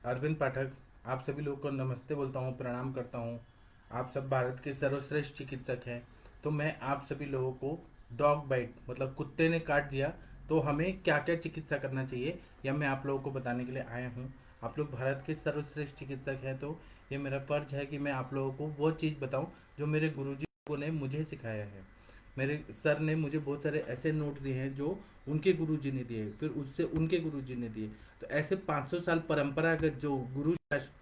अरविंद पाठक। आप सभी लोगों को नमस्ते बोलता हूँ, प्रणाम करता हूँ। आप सब भारत के सर्वश्रेष्ठ चिकित्सक हैं। तो मैं आप सभी लोगों को डॉग बाइट मतलब कुत्ते ने काट दिया तो हमें क्या क्या चिकित्सा करना चाहिए यह मैं आप लोगों को बताने के लिए आया हूँ। आप लोग भारत के सर्वश्रेष्ठ चिकित्सक हैं, तो ये मेरा फर्ज है कि मैं आप लोगों को वो चीज़ बताऊँ जो मेरे गुरुजी लोगों ने मुझे सिखाया है। मेरे सर ने मुझे बहुत सारे ऐसे नोट दिए हैं जो उनके गुरुजी ने दिए, फिर उससे उनके गुरुजी ने दिए। तो ऐसे 500 साल परंपरागत जो गुरु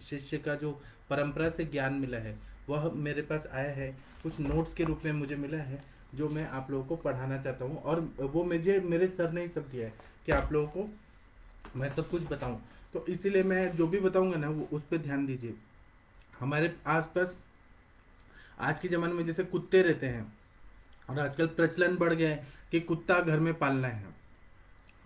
शिष्य का जो परंपरा से ज्ञान मिला है वह मेरे पास आया है, कुछ नोट्स के रूप में मुझे मिला है जो मैं आप लोगों को पढ़ाना चाहता हूँ। और वो मुझे मेरे सर ने ही सब दिया है कि आप लोगों को मैं सब कुछ बताऊं। तो इसीलिए मैं जो भी बताऊंगा ना वो उस पर ध्यान दीजिए। हमारे आसपास आज के ज़माने में जैसे कुत्ते रहते हैं, और आजकल प्रचलन बढ़ गया है कि कुत्ता घर में पालना है।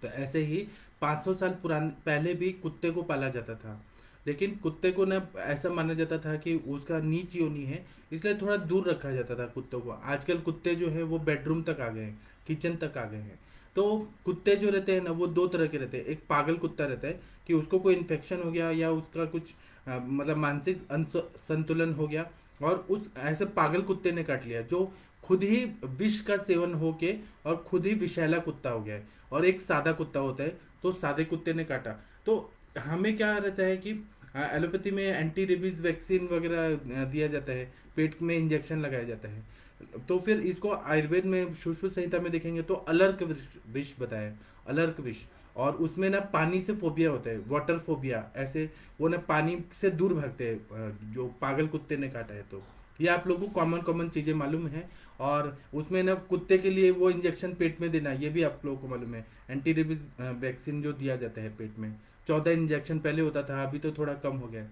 तो ऐसे ही 500 साल पहले भी कुत्ते को पाला जाता था। लेकिन कुत्ते को ना ऐसा माना जाता था कि उसका नीच योनि है, इसलिए थोड़ा दूर रखा जाता था कुत्तों को। आजकल कुत्ते जो है वो बेडरूम तक आ गए हैं, किचन तक आ गए हैं। तो कुत्ते जो रहते हैं ना वो दो तरह के रहते हैं। एक पागल कुत्ता रहता है कि उसको कोई इन्फेक्शन हो गया या उसका कुछ मतलब मानसिक संतुलन हो गया, और उस ऐसे पागल कुत्ते ने काट लिया जो खुद ही विष का सेवन होके और खुद ही विषैला कुत्ता हो गया है। और एक सादा कुत्ता होता है, तो सादे कुत्ते ने काटा। तो हमें क्या रहता है कि एलोपैथी में एंटी रेबीज वैक्सीन वगैरह दिया जाता है, पेट में इंजेक्शन लगाया जाता है। तो फिर इसको आयुर्वेद में सुश्रुत संहिता में देखेंगे तो अलर्क विष बताया है, अलर्क विष। और उसमें ना पानी से फोबिया होता है, वाटर फोबिया, ऐसे वो ना पानी से दूर भागते हैं जो पागल कुत्ते ने काटा है। तो ये आप लोगों को कॉमन कॉमन चीज़ें मालूम है। और उसमें ना कुत्ते के लिए वो इंजेक्शन पेट में देना ये भी आप लोगों को मालूम है। एंटी रेबीज वैक्सीन जो दिया जाता है पेट में, 14 इंजेक्शन पहले होता था, अभी तो थोड़ा कम हो गया।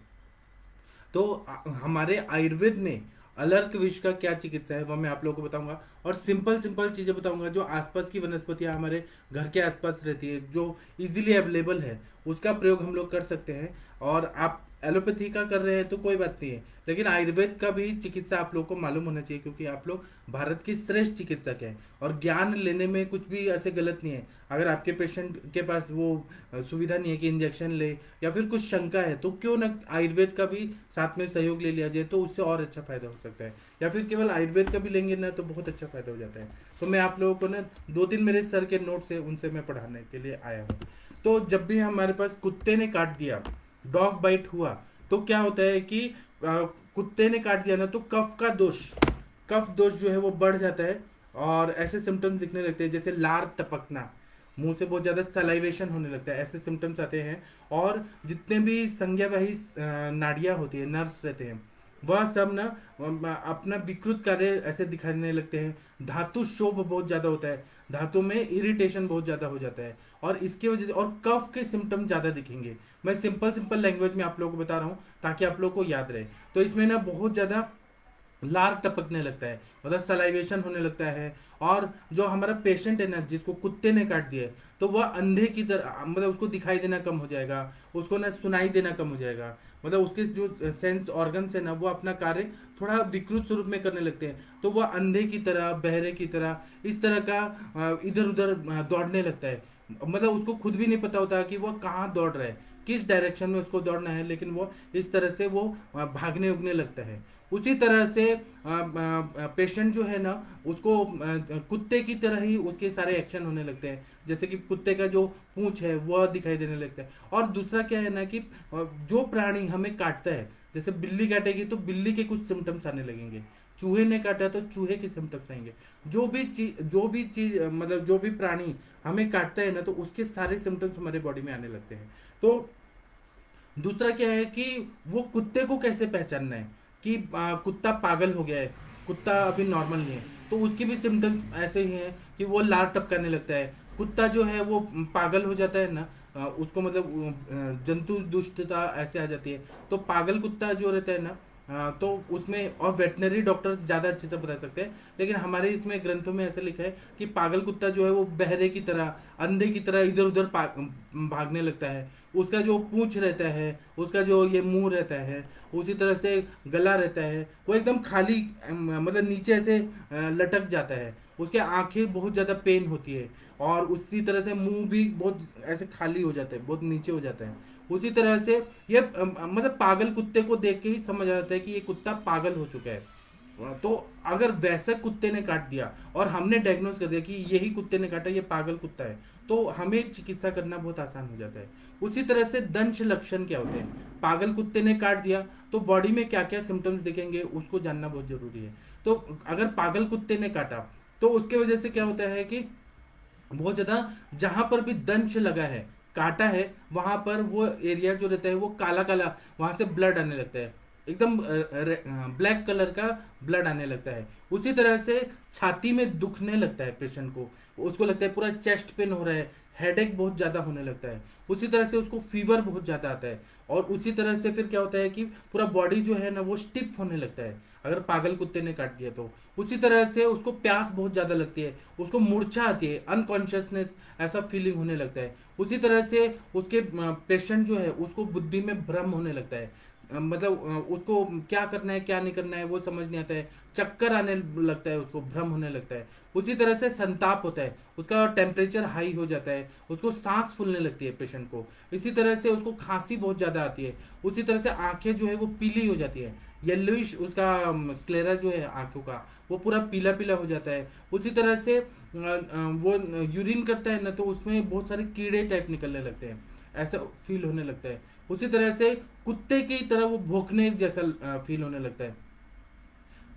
तो हमारे आयुर्वेद में अलर्क विष का क्या चिकित्सा है वह मैं आप लोगों को बताऊंगा। और सिंपल सिंपल चीजें बताऊंगा जो आसपास की वनस्पतियां हमारे घर के आसपास रहती है, जो इजीली अवेलेबल है, उसका प्रयोग हम लोग कर सकते हैं। और आप एलोपैथी का कर रहे हैं तो कोई बात नहीं है, लेकिन आयुर्वेद का भी चिकित्सा आप लोग को मालूम होना चाहिए, क्योंकि आप लोग भारत की श्रेष्ठ चिकित्सक हैं। और ज्ञान लेने में कुछ भी ऐसे गलत नहीं है। अगर आपके पेशेंट के पास वो सुविधा नहीं है कि इंजेक्शन ले, या फिर कुछ शंका है, तो क्यों ना आयुर्वेद का भी साथ में सहयोग ले लिया जाए, तो उससे और अच्छा फायदा हो सकता है। या फिर केवल आयुर्वेद का भी लेंगे ना तो बहुत अच्छा फायदा हो जाता है। तो मैं आप लोगों को ना दो तीन मेरे सर के नोट्स है उनसे मैं पढ़ाने के लिए आया हूँ। तो जब भी हमारे पास कुत्ते ने काट दिया, डॉग बाइट हुआ, तो क्या होता है कि कुत्ते ने काट दिया ना तो कफ दोष जो है वो बढ़ जाता है। और ऐसे सिम्टम्स दिखने लगते हैं जैसे लार टपकना, मुंह से बहुत ज़्यादा सलाइवेशन होने लगता है, ऐसे सिम्टम्स आते हैं। और जितने भी संज्ञावाही नाड़ियाँ होती है, नर्व्स रहते हैं, वह सब ना अपना विकृत कार्य ऐसे दिखाने लगते हैं। धातु शोभ बहुत ज़्यादा होता है, धातु में इरिटेशन बहुत ज़्यादा हो जाता है। और इसकी वजह से और कफ के सिम्टम ज़्यादा दिखेंगे। मैं सिंपल सिंपल लैंग्वेज में आप लोगों को बता रहा हूँ ताकि आप लोगों को याद रहे। तो इसमें ना बहुत ज़्यादा लार टपकने लगता है, मतलब सलाइवेशन होने लगता है। और जो हमारा पेशेंट है ना जिसको कुत्ते ने काट दिया है, तो वह अंधे की तरह, मतलब उसको दिखाई देना कम हो जाएगा, उसको ना सुनाई देना कम हो जाएगा। मतलब उसके जो सेंस ऑर्गन्स है ना वो अपना कार्य थोड़ा विकृत स्वरूप में करने लगते हैं। तो वह अंधे की तरह, बहरे की तरह, इस तरह का इधर उधर दौड़ने लगता है। मतलब उसको खुद भी नहीं पता होता कि वह कहाँ दौड़ रहा है, किस डायरेक्शन में उसको दौड़ना है, लेकिन वो इस तरह से वो भागने उगने लगता है। उसी तरह से पेशेंट जो है ना उसको कुत्ते की तरह ही उसके सारे एक्शन होने लगते हैं, जैसे कि कुत्ते का जो पूंछ है वह दिखाई देने लगता है। और दूसरा क्या है ना कि जो प्राणी हमें काटता है, जैसे बिल्ली काटेगी तो बिल्ली के कुछ सिम्टम्स आने लगेंगे, चूहे ने काटा तो चूहे के सिम्टम्स आएंगे। जो भी चीज मतलब जो भी प्राणी हमें काटता है ना तो उसके सारे सिम्टम्स हमारे बॉडी में आने लगते हैं। तो दूसरा क्या है कि वो कुत्ते को कैसे पहचानना है कि कुत्ता पागल हो गया है, कुत्ता अभी नॉर्मल नहीं है। तो उसके भी सिम्टम्स ऐसे ही हैं कि वो लार टपकाने लगता है, कुत्ता जो है वो पागल हो जाता है ना, उसको मतलब जंतु दुष्टता ऐसे आ जाती है। तो पागल कुत्ता जो रहता है ना, तो उसमें और वेटनरी डॉक्टर्स ज़्यादा अच्छे से बता सकते हैं, लेकिन हमारे इसमें ग्रंथों में ऐसा लिखा है कि पागल कुत्ता जो है वो बहरे की तरह, अंधे की तरह इधर उधर भागने लगता है। उसका जो पूंछ रहता है, उसका जो ये मुंह रहता है, उसी तरह से गला रहता है, वो एकदम खाली मतलब नीचे ऐसे लटक जाता है। उसके आंखें बहुत ज़्यादा पेन होती है, और उसी तरह से मुंह भी बहुत ऐसे खाली हो जाता है, बहुत नीचे हो जाता है। उसी तरह से ये मतलब पागल कुत्ते को देख के ही समझ आ जाता है कि ये कुत्ता पागल हो चुका है। तो अगर वैसे कुत्ते ने काट दिया और हमने डायग्नोस कर दिया कि यही कुत्ते ने काटा, ये पागल कुत्ता है, तो हमें चिकित्सा करना बहुत आसान हो जाता है। उसी तरह से दंश लक्षण क्या होते हैं, पागल कुत्ते ने काट दिया तो बॉडी में क्या क्या सिम्टम्स दिखेंगे उसको जानना बहुत जरूरी है। तो अगर पागल कुत्ते ने काटा तो उसके वजह से क्या होता है कि बहुत ज्यादा, जहां पर भी दंश लगा है, काटा है, वहां पर वो एरिया जो रहता है वो काला काला, वहां से ब्लड आने लगता है, एकदम ब्लैक कलर का ब्लड आने लगता है। उसी तरह से छाती में दुखने लगता है पेशेंट को, उसको लगता है पूरा चेस्ट पेन हो रहा है, हेडेक बहुत ज्यादा होने लगता है। उसी तरह से उसको फीवर बहुत ज्यादा आता है। और उसी तरह से फिर क्या होता है कि पूरा बॉडी जो है ना वो स्टिफ होने लगता है, अगर पागल कुत्ते ने काट दिया तो। उसी तरह से उसको प्यास बहुत ज्यादा लगती है, उसको मूर्छा आती है, अनकॉन्शियसनेस ऐसा फीलिंग होने लगता है। उसी तरह से उसके पेशेंट जो है उसको बुद्धि में भ्रम होने लगता है, मतलब उसको क्या करना है क्या नहीं करना है वो समझ नहीं आता है, चक्कर आने लगता है, उसको भ्रम होने लगता है। उसी तरह से संताप होता है, उसका टेम्परेचर हाई हो जाता है, उसको सांस फूलने लगती है पेशेंट को। इसी तरह से उसको खांसी बहुत ज्यादा आती है। उसी तरह से आंखें जो है वो पीली हो जाती है, येलोइश उसका स्क्लेरा जो है आंखों का वो पूरा पीला पीला हो जाता है। उसी तरह से वो यूरिन करता है ना तो उसमें बहुत सारे कीड़े टाइप निकलने लगते हैं, ऐसा फील होने लगता है। उसी तरह से कुत्ते की तरह वो भौंकने जैसा फील होने लगता है।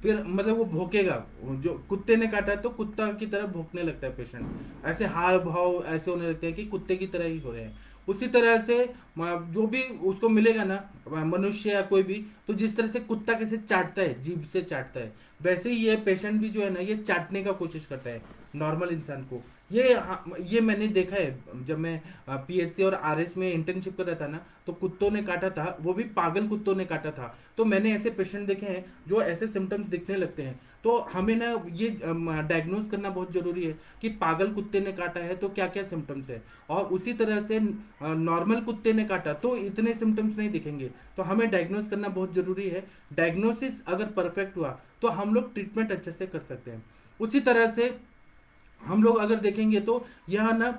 फिर मतलब वो भौंकेगा, जो कुत्ते ने काटा है तो कुत्ता की तरह भौंकने लगता है पेशेंट, ऐसे हाव भाव ऐसे होने लगते हैं कि कुत्ते की तरह ही हो रहे हैं। उसी तरह से जो भी उसको मिलेगा ना, मनुष्य या कोई भी, तो जिस तरह से कुत्ता कैसे चाटता है, जीभ से चाटता है, वैसे ही ये पेशेंट भी जो है ना ये चाटने का कोशिश करता है नॉर्मल इंसान को। ये मैंने देखा है जब मैं पीएचसी और आरएच में इंटर्नशिप कर रहा था ना, तो कुत्तों ने काटा था, वो भी पागल कुत्तों ने काटा था। तो मैंने ऐसे पेशेंट देखे हैं जो ऐसे सिम्टम्स दिखने लगते हैं। तो हमें ना ये डायग्नोज करना बहुत जरूरी है कि पागल कुत्ते ने काटा है तो क्या क्या सिम्टम्स है, और उसी तरह से नॉर्मल कुत्ते ने काटा तो इतने सिम्टम्स नहीं दिखेंगे। तो हमें डायग्नोज करना बहुत जरूरी है। डायग्नोसिस अगर परफेक्ट हुआ तो हम लोग ट्रीटमेंट अच्छे से कर सकते हैं। उसी तरह से हम लोग अगर देखेंगे तो यह ना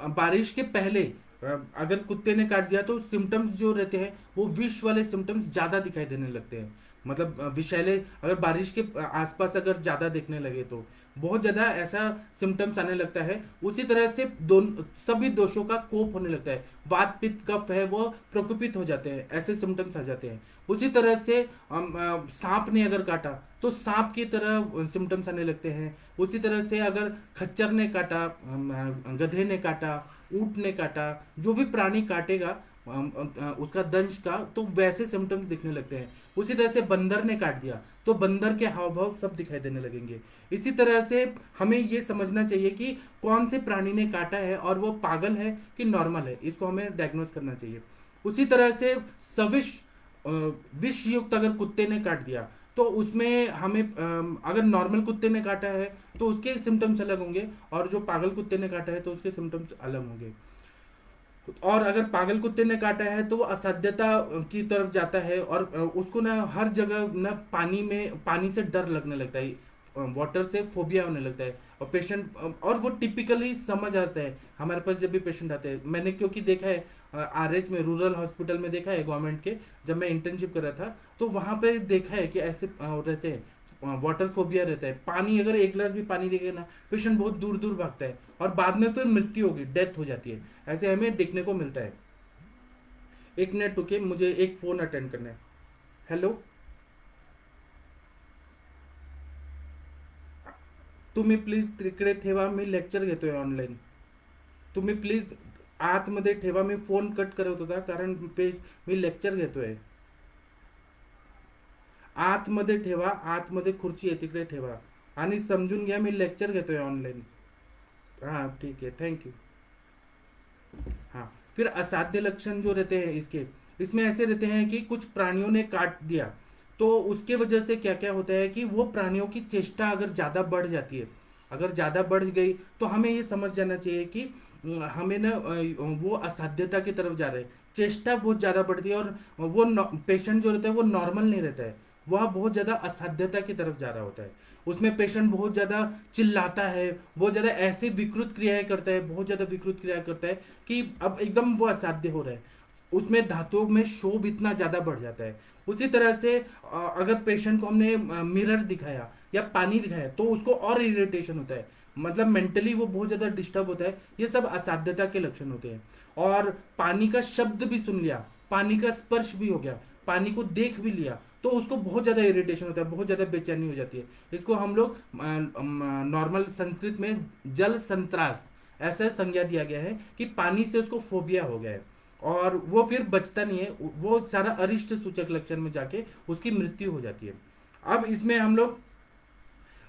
बारिश के पहले अगर कुत्ते ने काट दिया तो सिम्टम्स जो रहते हैं वो विष वाले सिम्टम्स ज्यादा दिखाई देने लगते हैं। मतलब विषैले अगर बारिश के आसपास अगर ज्यादा देखने लगे तो बहुत ज्यादा ऐसा सिम्टम्स आने लगता है। उसी तरह से सभी दोषों का कोप होने लगता है, वात पित्त कफ है वो प्रकोपित हो जाते हैं, ऐसे सिम्टम्स आ जाते हैं। उसी तरह से सांप ने अगर काटा तो सांप की तरह सिम्टम्स आने लगते हैं। उसी तरह से अगर खच्चर ने काटा, गधे ने काटा, ऊंट ने काटा, जो भी प्राणी काटेगा उसका दंश का, तो वैसे सिम्टम्स दिखने लगते हैं। उसी तरह से बंदर ने काट दिया तो बंदर के हाव भाव सब दिखाई देने लगेंगे। इसी तरह से हमें ये समझना चाहिए कि कौन से प्राणी ने काटा है और वो पागल है कि नॉर्मल है, इसको हमें डायग्नोस करना चाहिए। उसी तरह से सविष विष युक्त अगर कुत्ते ने काट दिया तो उसमें हमें अगर नॉर्मल कुत्ते ने काटा है तो उसके सिम्टम्स अलग होंगे, और जो पागल कुत्ते ने काटा है तो उसके सिम्टम्स अलग होंगे। और अगर पागल कुत्ते ने काटा है तो वो असाध्यता की तरफ जाता है, और उसको ना हर जगह ना पानी से डर लगने लगता है, वाटर से फोबिया होने लगता है। और पेशेंट, और वो टिपिकली समझ आता है हमारे पास जब भी पेशेंट आते हैं। मैंने क्योंकि देखा है आरएच में, रूरल हॉस्पिटल में देखा है गवर्नमेंट के, जब मैं इंटर्नशिप कर रहा था तो वहां पे देखा है कि ऐसे रहते हैं, वाटर फोबिया रहता है। पानी अगर एक गिलास भी पानी देखे ना पेशेंट बहुत दूर दूर भागता है, और बाद में फिर मृत्यु होगी, डेथ हो जाती है, ऐसे हमें देखने को मिलता है। एक मिनट रुके, मुझे एक फोन अटेंड करना है। हेलो, तुम्ही प्लीज तिकडे ठेवा, मी लेक्चर घेतोय ऑनलाईन। तुम्ही प्लीज आतमध्ये ठेवा, मी फोन कट करत होता कारण मी लेक्चर घेतोय। आतमध्ये ठेवा, आतमध्ये खुर्ची आहे तिकडे ठेवा, आणि समजून घ्या मी लेक्चर घेतोय ऑनलाईन। हाँ ठीक है, थैंक यू। हाँ, फिर असाध्य लक्षण जो रहते हैं इसके, इसमें ऐसे रहते हैं कि कुछ प्राणियों ने काट दिया तो उसके वजह से क्या क्या होता है कि वो प्राणियों की चेष्टा अगर ज्यादा बढ़ जाती है, अगर ज्यादा बढ़ गई तो हमें ये समझ जाना चाहिए कि हमें ना वो असाध्यता की तरफ जा रहे हैं, चेष्टा बहुत ज्यादा बढ़ती है, और वो पेशेंट जो रहता है वो नॉर्मल नहीं रहता है, वह बहुत ज्यादा असाध्यता की तरफ जा रहा होता है। उसमें पेशेंट बहुत ज्यादा चिल्लाता है, बहुत ज्यादा ऐसी विकृत क्रियाएं करता है, बहुत ज्यादा विकृत क्रिया करता है कि अब एकदम वो असाध्य हो रहा है। उसमें धातुओं में शोभ इतना ज्यादा बढ़ जाता है। उसी तरह से अगर पेशेंट को हमने मिरर दिखाया या पानी दिखाया तो उसको और इरिटेशन होता है, मतलब मेंटली वो बहुत ज्यादा डिस्टर्ब होता है। ये सब असाध्यता के लक्षण होते हैं। और पानी का शब्द भी सुन लिया, पानी का स्पर्श भी हो गया, पानी को देख भी लिया, तो उसको बहुत ज्यादा इरिटेशन होता है, बहुत ज्यादा बेचैनी हो जाती है। इसको हम लोग नॉर्मल संस्कृत में जल संत्रास ऐसा संज्ञा दिया गया है कि पानी से उसको फोबिया हो गया है और वो फिर बचता नहीं है, वो सारा अरिष्ट सूचक लक्षण में जाके उसकी मृत्यु हो जाती है। अब इसमें हम लोग,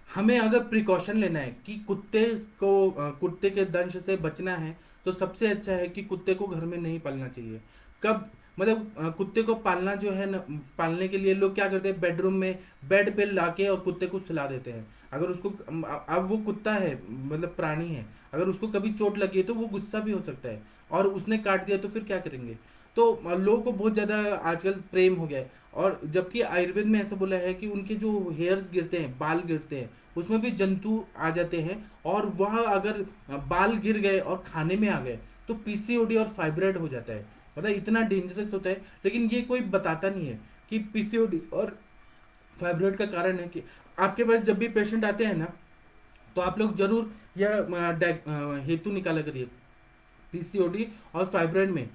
हमें अगर प्रिकॉशन लेना है कि कुत्ते के दंश से बचना है, तो सबसे अच्छा है कि कुत्ते को घर में नहीं पालना चाहिए। कब, मतलब कुत्ते को पालना जो है न, पालने के लिए लोग क्या करते हैं, बेडरूम में बेड पे लाके और कुत्ते को सुला देते हैं। अगर उसको, अब वो कुत्ता है, मतलब प्राणी है, अगर उसको कभी चोट लगी है तो वो गुस्सा भी हो सकता है, और उसने काट दिया तो फिर क्या करेंगे। तो लोगों को बहुत ज्यादा आजकल प्रेम हो गया है। और जबकि आयुर्वेद में ऐसा बोला है कि उनके जो हेयर्स गिरते हैं, बाल गिरते हैं, उसमें भी जंतु आ जाते हैं, और वह अगर बाल गिर गए और खाने में आ गए तो पीसीओडी और फाइब्रॉइड हो जाता है। मतलब इतना डेंजरस होता है, लेकिन ये कोई बताता नहीं है कि पीसीओडी और फाइब्रॉइड का कारण है कि आपके पास जब भी पेशेंट आते हैं ना, तो आप लोग जरूर यह हेतु निकाला करिए पीसीओडी और फाइब्रॉइड में,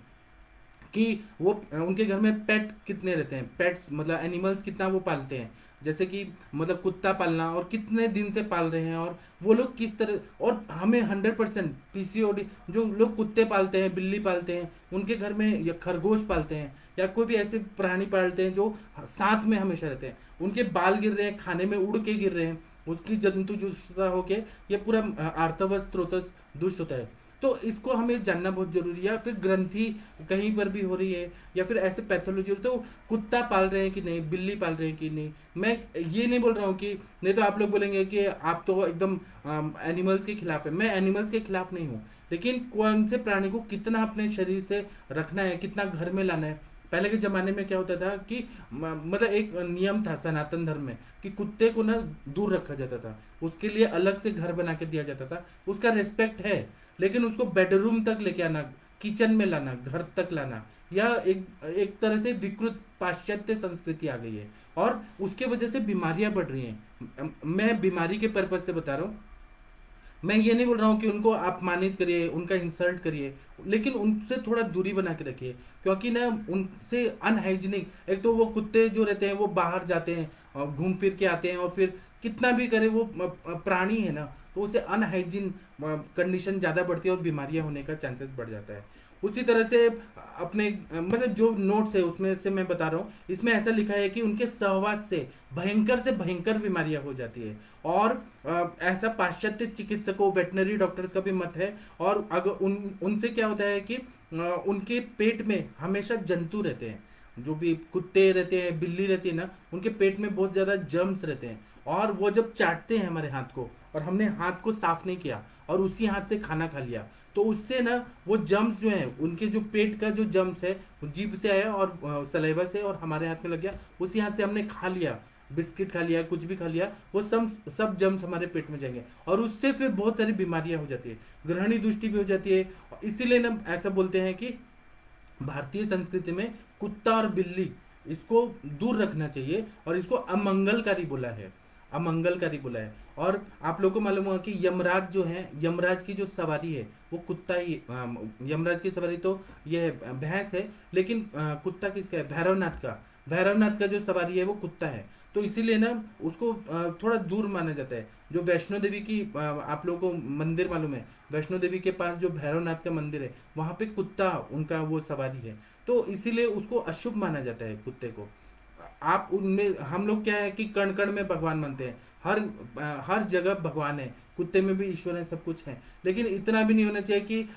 कि वो उनके घर में पेट कितने रहते हैं, पेट्स मतलब एनिमल्स कितना वो पालते हैं, जैसे कि मतलब कुत्ता पालना और कितने दिन से पाल रहे हैं, और वो लोग किस तरह। और हमें 100% पीसीओडी, जो लोग कुत्ते पालते हैं, बिल्ली पालते हैं, उनके घर में या खरगोश पालते हैं या कोई भी ऐसे प्राणी पालते हैं जो साथ में हमेशा रहते हैं, उनके बाल गिर रहे हैं, खाने में उड़ के गिर रहे हैं, उसकी जंतु जुष्टता होके ये पूरा आर्तवस स्त्रोतस दुष्ट होता है। तो इसको हमें जानना बहुत जरूरी है। या फिर ग्रंथि कहीं पर भी हो रही है, या फिर ऐसे पैथोलॉजी हो, तो कुत्ता पाल रहे हैं कि नहीं, बिल्ली पाल रहे हैं कि नहीं। मैं ये नहीं बोल रहा हूँ कि, नहीं तो आप लोग बोलेंगे कि आप तो एकदम एनिमल्स के खिलाफ है। मैं एनिमल्स के खिलाफ नहीं हूँ, लेकिन कौन से प्राणी को कितना अपने शरीर से रखना है, कितना घर में लाना है। पहले के जमाने में क्या होता था कि मतलब एक नियम था सनातन धर्म में कि कुत्ते को ना दूर रखा जाता था, उसके लिए अलग से घर बना के दिया जाता था, उसका रिस्पेक्ट है। लेकिन उसको बेडरूम तक लेके आना, किचन में लाना, घर तक लाना, यह एक तरह से विकृत पाश्चात्य संस्कृति आ गई है, और उसके वजह से बीमारियां बढ़ रही हैं। मैं बीमारी के पर्पज से बता रहा हूँ। मैं ये नहीं बोल रहा हूँ कि उनको अपमानित करिए, उनका इंसल्ट करिए, लेकिन उनसे थोड़ा दूरी बना के रखिए, क्योंकि ना उनसे अनहाइजीनिक, एक तो वो कुत्ते जो रहते हैं वो बाहर जाते हैं और घूम फिर के आते हैं, और फिर कितना भी करे वो प्राणी है ना, तो उसे अनहाइजीन कंडीशन ज़्यादा बढ़ती है और बीमारियां होने का चांसेस बढ़ जाता है। उसी तरह से अपने मतलब जो नोट्स है उसमें से मैं बता रहा हूँ, इसमें ऐसा लिखा है कि उनके सहवास से भयंकर बीमारियां हो जाती है। और ऐसा पाश्चात्य चिकित्सकों, वेटनरी डॉक्टर्स का भी मत है। और अगर उनसे क्या होता है कि उनके पेट में हमेशा जंतु रहते हैं, जो भी कुत्ते रहते हैं, बिल्ली रहती है ना, उनके पेट में बहुत ज्यादा जर्म्स रहते हैं, और वो जब चाटते हैं हमारे हाथ को, और हमने हाथ को साफ नहीं किया और उसी हाथ से खाना खा लिया, तो उससे ना वो जम्स जो है, उनके जो पेट का जो जम्स है वो जीभ से आया और सलेवा से और हमारे हाथ में लग गया, उसी हाथ से हमने खा लिया, बिस्किट खा लिया, कुछ भी खा लिया, वो सब जम्स हमारे पेट में जाएंगे, और उससे फिर बहुत सारी बीमारियां हो जाती है, ग्रहणी दृष्टि भी हो जाती है। इसीलिए ना ऐसा बोलते हैं कि भारतीय संस्कृति में कुत्ता और बिल्ली, इसको दूर रखना चाहिए, और इसको अमंगलकारी बोला है, अमंगलकारी बोला है। और आप लोगों को मालूम होगा कि यमराज जो है, यमराज की जो सवारी है वो कुत्ता ही, यमराज की सवारी तो ये भैंस है, लेकिन कुत्ता किसका है, भैरवनाथ का, भैरवनाथ का जो सवारी है वो कुत्ता है। तो इसीलिए ना उसको थोड़ा दूर माना जाता है। जो वैष्णो देवी की आप लोगों को मंदिर मालूम है, वैष्णो देवी के पास जो भैरवनाथ का मंदिर है, वहां पे कुत्ता उनका वो सवारी है, तो इसीलिए उसको अशुभ माना जाता है कुत्ते को। आप उनमें, हम लोग क्या है कि कण कण में भगवान मानते हैं, हर जगह भगवान है, कुत्ते में भी ईश्वर है, सब कुछ है, लेकिन इतना भी नहीं होना चाहिए कि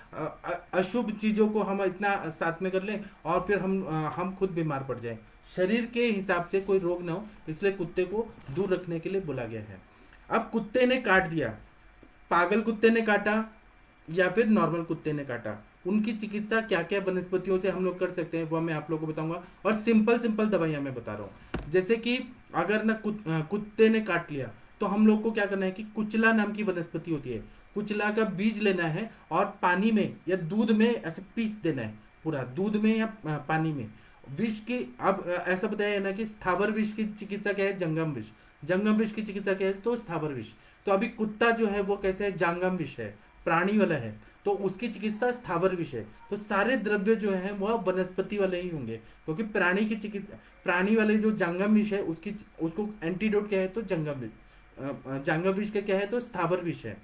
अशुभ चीजों को हम इतना साथ में कर लें और फिर हम खुद बीमार पड़ जाएं। शरीर के हिसाब से कोई रोग ना हो, इसलिए कुत्ते को दूर रखने के लिए बोला गया है। अब कुत्ते ने काट दिया, पागल कुत्ते ने काटा या फिर नॉर्मल कुत्ते ने काटा, उनकी चिकित्सा क्या क्या वनस्पतियों से हम लोग कर सकते हैं वो मैं आप लोगों को बताऊंगा, और सिंपल सिंपल दवाइयां मैं बता रहा हूँ। जैसे कि अगर ना कुत्ते ने काट लिया, तो हम लोग को क्या करना है कि कुचला नाम की वनस्पति होती है, कुचला का बीज लेना है और पानी में या दूध में ऐसे पीस देना है, पूरा दूध में या पानी में। विष की अब ऐसा बताया ना कि स्थावर विष की चिकित्सा क्या है, जंगम विष। जंगम विष की चिकित्सा क्या है, तो स्थावर विष। तो अभी कुत्ता जो है वो कैसे है, जांगम विष है, प्राणी वाला है, तो उसकी चिकित्सा स्थावर विष है। तो सारे द्रव्य जो है वह वनस्पति वाले ही होंगे, क्योंकि प्राणी की चिकित्सा, प्राणी वाले जो जांगम विष है उसकी, उसको एंटीडोट क्या है, तो जंगम विष। जांगम विष का क्या है, तो स्थावर विष है।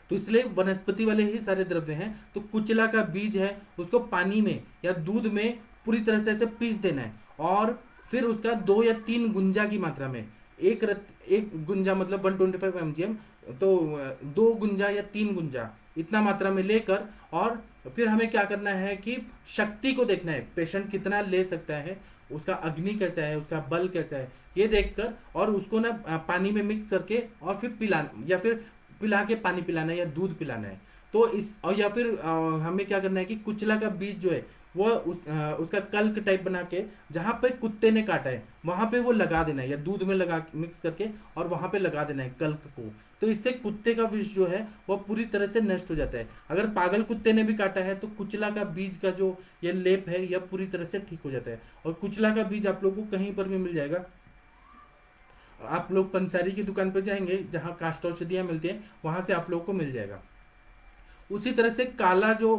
तो इसलिए वनस्पति वाले ही सारे द्रव्य हैं। तो कुचला का बीज है, उसको पानी में या दूध में पूरी तरह से ऐसे पीस देना है, और फिर उसका 2 या 3 गुंजा की मात्रा में, एक गुंजा मतलब 125 mgm, तो 2 गुंजा या 3 गुंजा इतना मात्रा में लेकर, और फिर हमें क्या करना है कि शक्ति को देखना है, पेशेंट कितना ले सकता है, उसका अग्नि कैसा है, उसका बल कैसा है, ये देखकर, और उसको ना पानी में मिक्स करके और फिर पिलाना, या फिर पिला के पानी पिलाना है या दूध पिलाना है। तो इस, और या फिर हमें क्या करना है कि कुचला का बीज जो है वो उसका कल्क टाइप बना के, जहां पे कुत्ते ने काटा है वहां पे वो लगा देना है, या दूध में लगा मिक्स करके और वहां पे लगा देना है कल्क को। तो इससे कुत्ते का विष जो है वो पूरी तरह से नष्ट हो जाता है। अगर पागल कुत्ते ने भी काटा है तो कुचला का बीज का जो ये लेप है यह पूरी तरह से ठीक हो जाता है। और कुचला का बीज आप लोगों को कहीं पर भी मिल जाएगा। आप लोग पंसारी की दुकान पर जाएंगे जहां काष्ठ औषधियां मिलती हैं, वहां से आप लोगों को मिल जाएगा। उसी तरह से काला जो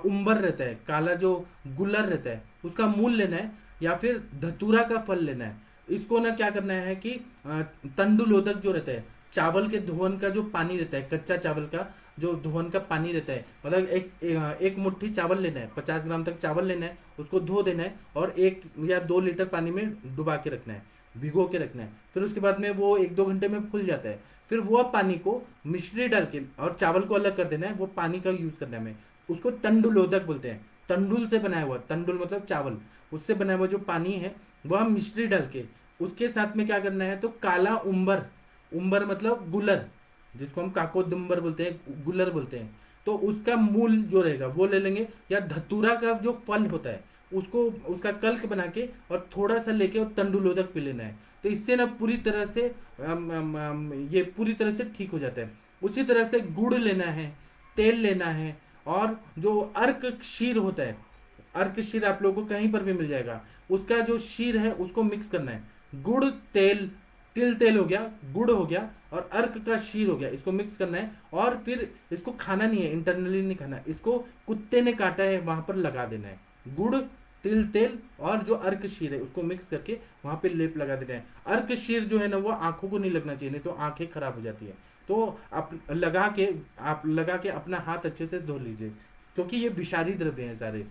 उम्बर रहता है, काला जो गुलर रहता है, उसका मूल लेना है, या फिर धतूरा का फल लेना है। इसको ना क्या करना है कि तंडुलोदक जो रहता है, चावल के धोवन का जो पानी रहता है, कच्चा चावल का जो धोवन का पानी रहता है, मतलब एक मुट्ठी चावल लेना है, 50 ग्राम तक चावल लेना है, उसको धो देना है और 1 या 2 लीटर पानी में डुबा के रखना है, भिगो के रखना है। फिर उसके बाद में वो 1-2 घंटे में फूल जाता है। फिर वो पानी को मिश्री डाल के और चावल को अलग कर देना है, वो पानी का यूज करना है हमें। उसको तंडुलोदक बोलते हैं, तंडुल से बनाया हुआ, तंडुल मतलब चावल, उससे बनाया हुआ जो पानी है वह मिश्री डाल के उसके साथ में क्या करना है, तो काला उम्बर, उम्बर मतलब गुलर, जिसको हम काकोदुम्बर बोलते हैं, गुलर बोलते हैं, तो उसका मूल जो रहेगा वो ले लेंगे, या धतूरा का जो फल होता है उसको, उसका कल्क बना के और थोड़ा सा लेके और तंडुलोदक पी लेना है। तो इससे ना पूरी तरह से ये पूरी तरह से ठीक हो जाता है। उसी तरह से गुड़ लेना है, तेल लेना है, और जो अर्क क्षीर होता है, अर्क क्षीर आप लोगों को कहीं पर भी मिल जाएगा, उसका जो क्षीर है उसको मिक्स करना है। गुड़ तेल, तिल तेल हो गया, गुड़ हो गया, और अर्क का क्षीर हो गया, इसको मिक्स करना है। और फिर इसको खाना नहीं है, इंटरनली नहीं खाना, इसको कुत्ते ने काटा है वहां पर लगा देना है। गुड़, तिल तेल और जो अर्क शीर है उसको मिक्स करके वहां पे लेप लगा देना है। अर्क शीर जो है ना वो आंखों को नहीं लगना चाहिए, नहीं तो आंखें खराब हो जाती है। तो आप लगा के अपना हाथ अच्छे से धो लीजिए, क्योंकि ये विषारी द्रव्य हैं सारे।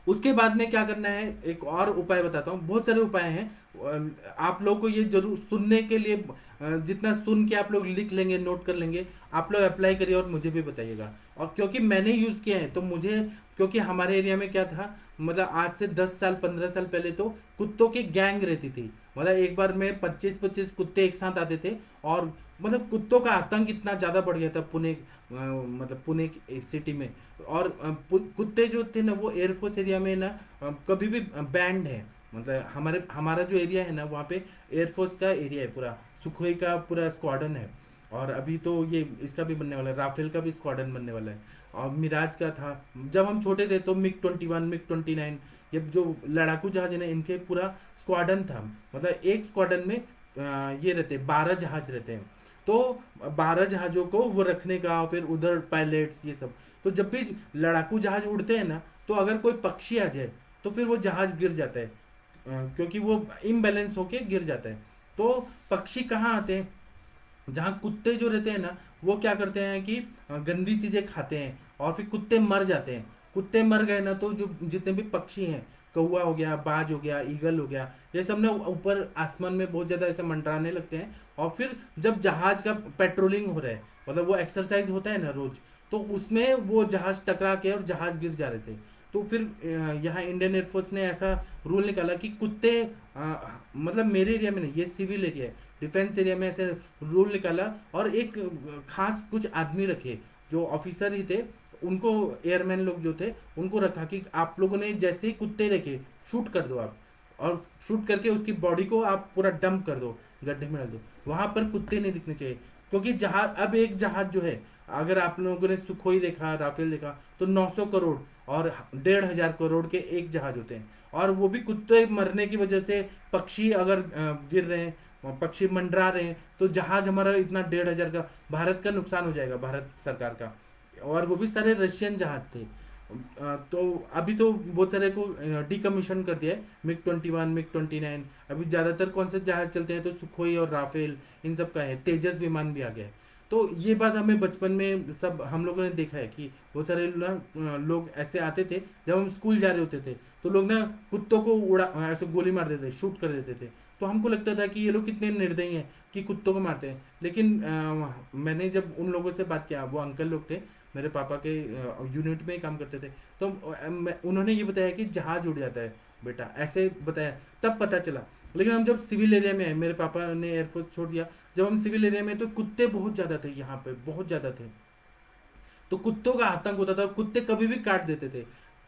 उसके बाद में क्या करना है, एक और उपाय बताता हूँ, बहुत सारे उपाय हैं। आप लोग को ये जरूर सुनने के लिए, जितना सुन के आप लोग लिख लेंगे, नोट कर लेंगे, आप लोग अप्लाई करिए और मुझे भी बताइएगा। और क्योंकि मैंने यूज किया है तो मुझे, क्योंकि हमारे एरिया में क्या था, मतलब आज से 10 साल 15 साल पहले तो कुत्तों की गैंग रहती थी। मतलब एक बार में 25-25 कुत्ते एक साथ आते थे, और मतलब कुत्तों का आतंक इतना ज्यादा बढ़ गया था पुणे, मतलब पुणे सिटी में। और कुत्ते जो थे ना वो एयरफोर्स एरिया में ना कभी भी बैंड है। मतलब हमारा जो एरिया है ना वहाँ पे एयरफोर्स का एरिया है, पूरा सुखोई का पूरा स्क्वाडन है। और अभी तो ये इसका भी बनने वाला है, राफेल का भी स्क्वाडन बनने वाला है। और मिराज का था जब हम छोटे थे, तो मिग 21, मिग 29, ये जो लड़ाकू जहाज है ना इनके पूरा स्क्वाडन था। मतलब एक स्क्वाडन में ये रहते 12 जहाज रहते हैं, तो 12 जहाजों को वो रखने का, फिर उधर पायलट्स ये सब। तो जब भी लड़ाकू जहाज उड़ते हैं ना, तो अगर कोई पक्षी आ जाए तो फिर वो जहाज गिर जाता है, क्योंकि वो इम्बैलेंस होके गिर जाता है। तो पक्षी कहाँ आते हैं, जहाँ कुत्ते जो रहते हैं ना वो क्या करते हैं कि गंदी चीजें खाते हैं, और फिर कुत्ते मर जाते हैं। कुत्ते मर गए ना तो जो जितने भी पक्षी हैं, कौवा हो गया, बाज हो गया, ईगल हो गया, ये सब ना ऊपर आसमान में बहुत ज्यादा ऐसे मंडराने लगते हैं। और फिर जब जहाज का पेट्रोलिंग हो रहा है, मतलब वो एक्सरसाइज होता है ना रोज, तो उसमें वो जहाज टकरा के और जहाज गिर जा रहे थे। तो फिर यहाँ इंडियन एयरफोर्स ने ऐसा रूल निकाला कि कुत्ते, मतलब मेरे एरिया में नहीं, ये सिविल एरिया है, डिफेंस एरिया में ऐसे रूल निकाला। और एक खास कुछ आदमी रखे जो ऑफिसर ही थे, उनको एयरमैन लोग जो थे उनको रखा कि आप लोगों ने जैसे ही कुत्ते देखे शूट कर दो आप, और शूट करके उसकी बॉडी को आप पूरा डंप कर दो, गड्ढे में डाल दो। वहां पर कुत्ते नहीं दिखने चाहिए, क्योंकि जहाज, अब एक जहाज जो है, अगर आप लोगों ने सुखोई देखा, राफेल देखा, तो 900 करोड़ और 1,500 करोड़ के एक जहाज होते हैं, और वो भी कुत्ते मरने की वजह से, पक्षी अगर गिर रहे हैं, पक्षी मंडरा रहे हैं, तो जहाज हमारा इतना 1,500 का भारत का नुकसान हो जाएगा, भारत सरकार का। और वो भी सारे रशियन जहाज थे। तो अभी तो बहुत सारे को डीकमीशन कर दिया है, मिग 21, मिग 29। अभी ज़्यादातर कौन से जहाज चलते हैं, तो सुखोई और राफेल, इन सब का है। तेजस विमान भी आ गया है। तो ये बात हमें बचपन में सब हम लोगों ने देखा है कि बहुत सारे लोग ऐसे आते थे, जब हम स्कूल जा रहे होते थे तो लोग ना कुत्तों को उड़ा ऐसे गोली मार देते थे, शूट कर देते थे। तो हमको लगता था कि ये लोग कितने निर्दयी हैं कि कुत्तों को मारते हैं। लेकिन मैंने जब उन लोगों से बात किया, वो अंकल लोग थे, मेरे पापा के यूनिट में ही काम करते थे, तो उन्होंने ये बताया कि जहाज उड़ जाता है बेटा, ऐसे बताया। तब पता चला। लेकिन हम जब सिविल एरिया में आए, मेरे पापा ने एयरफोर्स छोड़ दिया, जब हम सिविल एरिया में, तो कुत्ते बहुत ज़्यादा थे यहाँ पे, बहुत ज़्यादा थे। तो कुत्तों का आतंक होता था, कुत्ते कभी भी काट देते थे।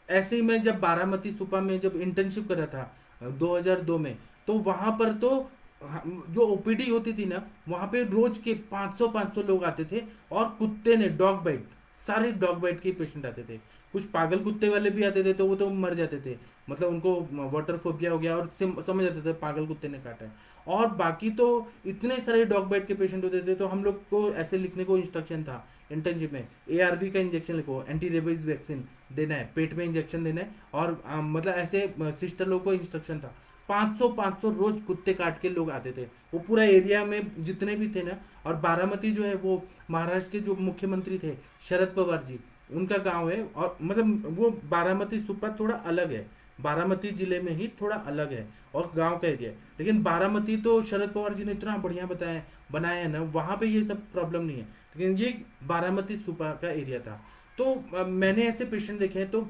ऐसे ही मैं जब बारामती सुपा में जब इंटर्नशिप कर रहा था 2002 में, तो वहां पर तो जो ओपीडी होती थी ना, वहां पे रोज के 500 लोग आते थे, और कुत्ते ने डॉग बाइट, सारे डॉग बाइट के पेशेंट आते थे। कुछ पागल कुत्ते वाले भी आते थे, तो वो तो मर जाते थे, मतलब उनको वाटर फोबिया हो गया और समझ जाते थे पागल कुत्ते ने काटा है। और बाकी तो इतने सारे डॉग बाइट के पेशेंट होते थे, तो हम लोग को ऐसे लिखने को इंस्ट्रक्शन था इंटर्नशिप में, ARV का इंजेक्शन लिखो, एंटी रेबीज वैक्सीन देना है, पेट में इंजेक्शन देना है। और मतलब ऐसे सिस्टर लोग को इंस्ट्रक्शन था। 500 रोज कुत्ते काट के लोग आते थे, वो पूरा एरिया में जितने भी थे ना। और बारामती जो है, वो महाराष्ट्र के जो मुख्यमंत्री थे शरद पवार जी, उनका गांव है। और मतलब वो बारामती सुपा थोड़ा अलग है, बारामती जिले में ही थोड़ा अलग है, और गांव का एरिया है। लेकिन बारामती तो शरद पवार जी ने इतना बढ़िया बनाया है ना, वहां पे ये सब प्रॉब्लम नहीं है। लेकिन ये बारामती सुपा का एरिया था। तो मैंने ऐसे पेशेंट देखे हैं। तो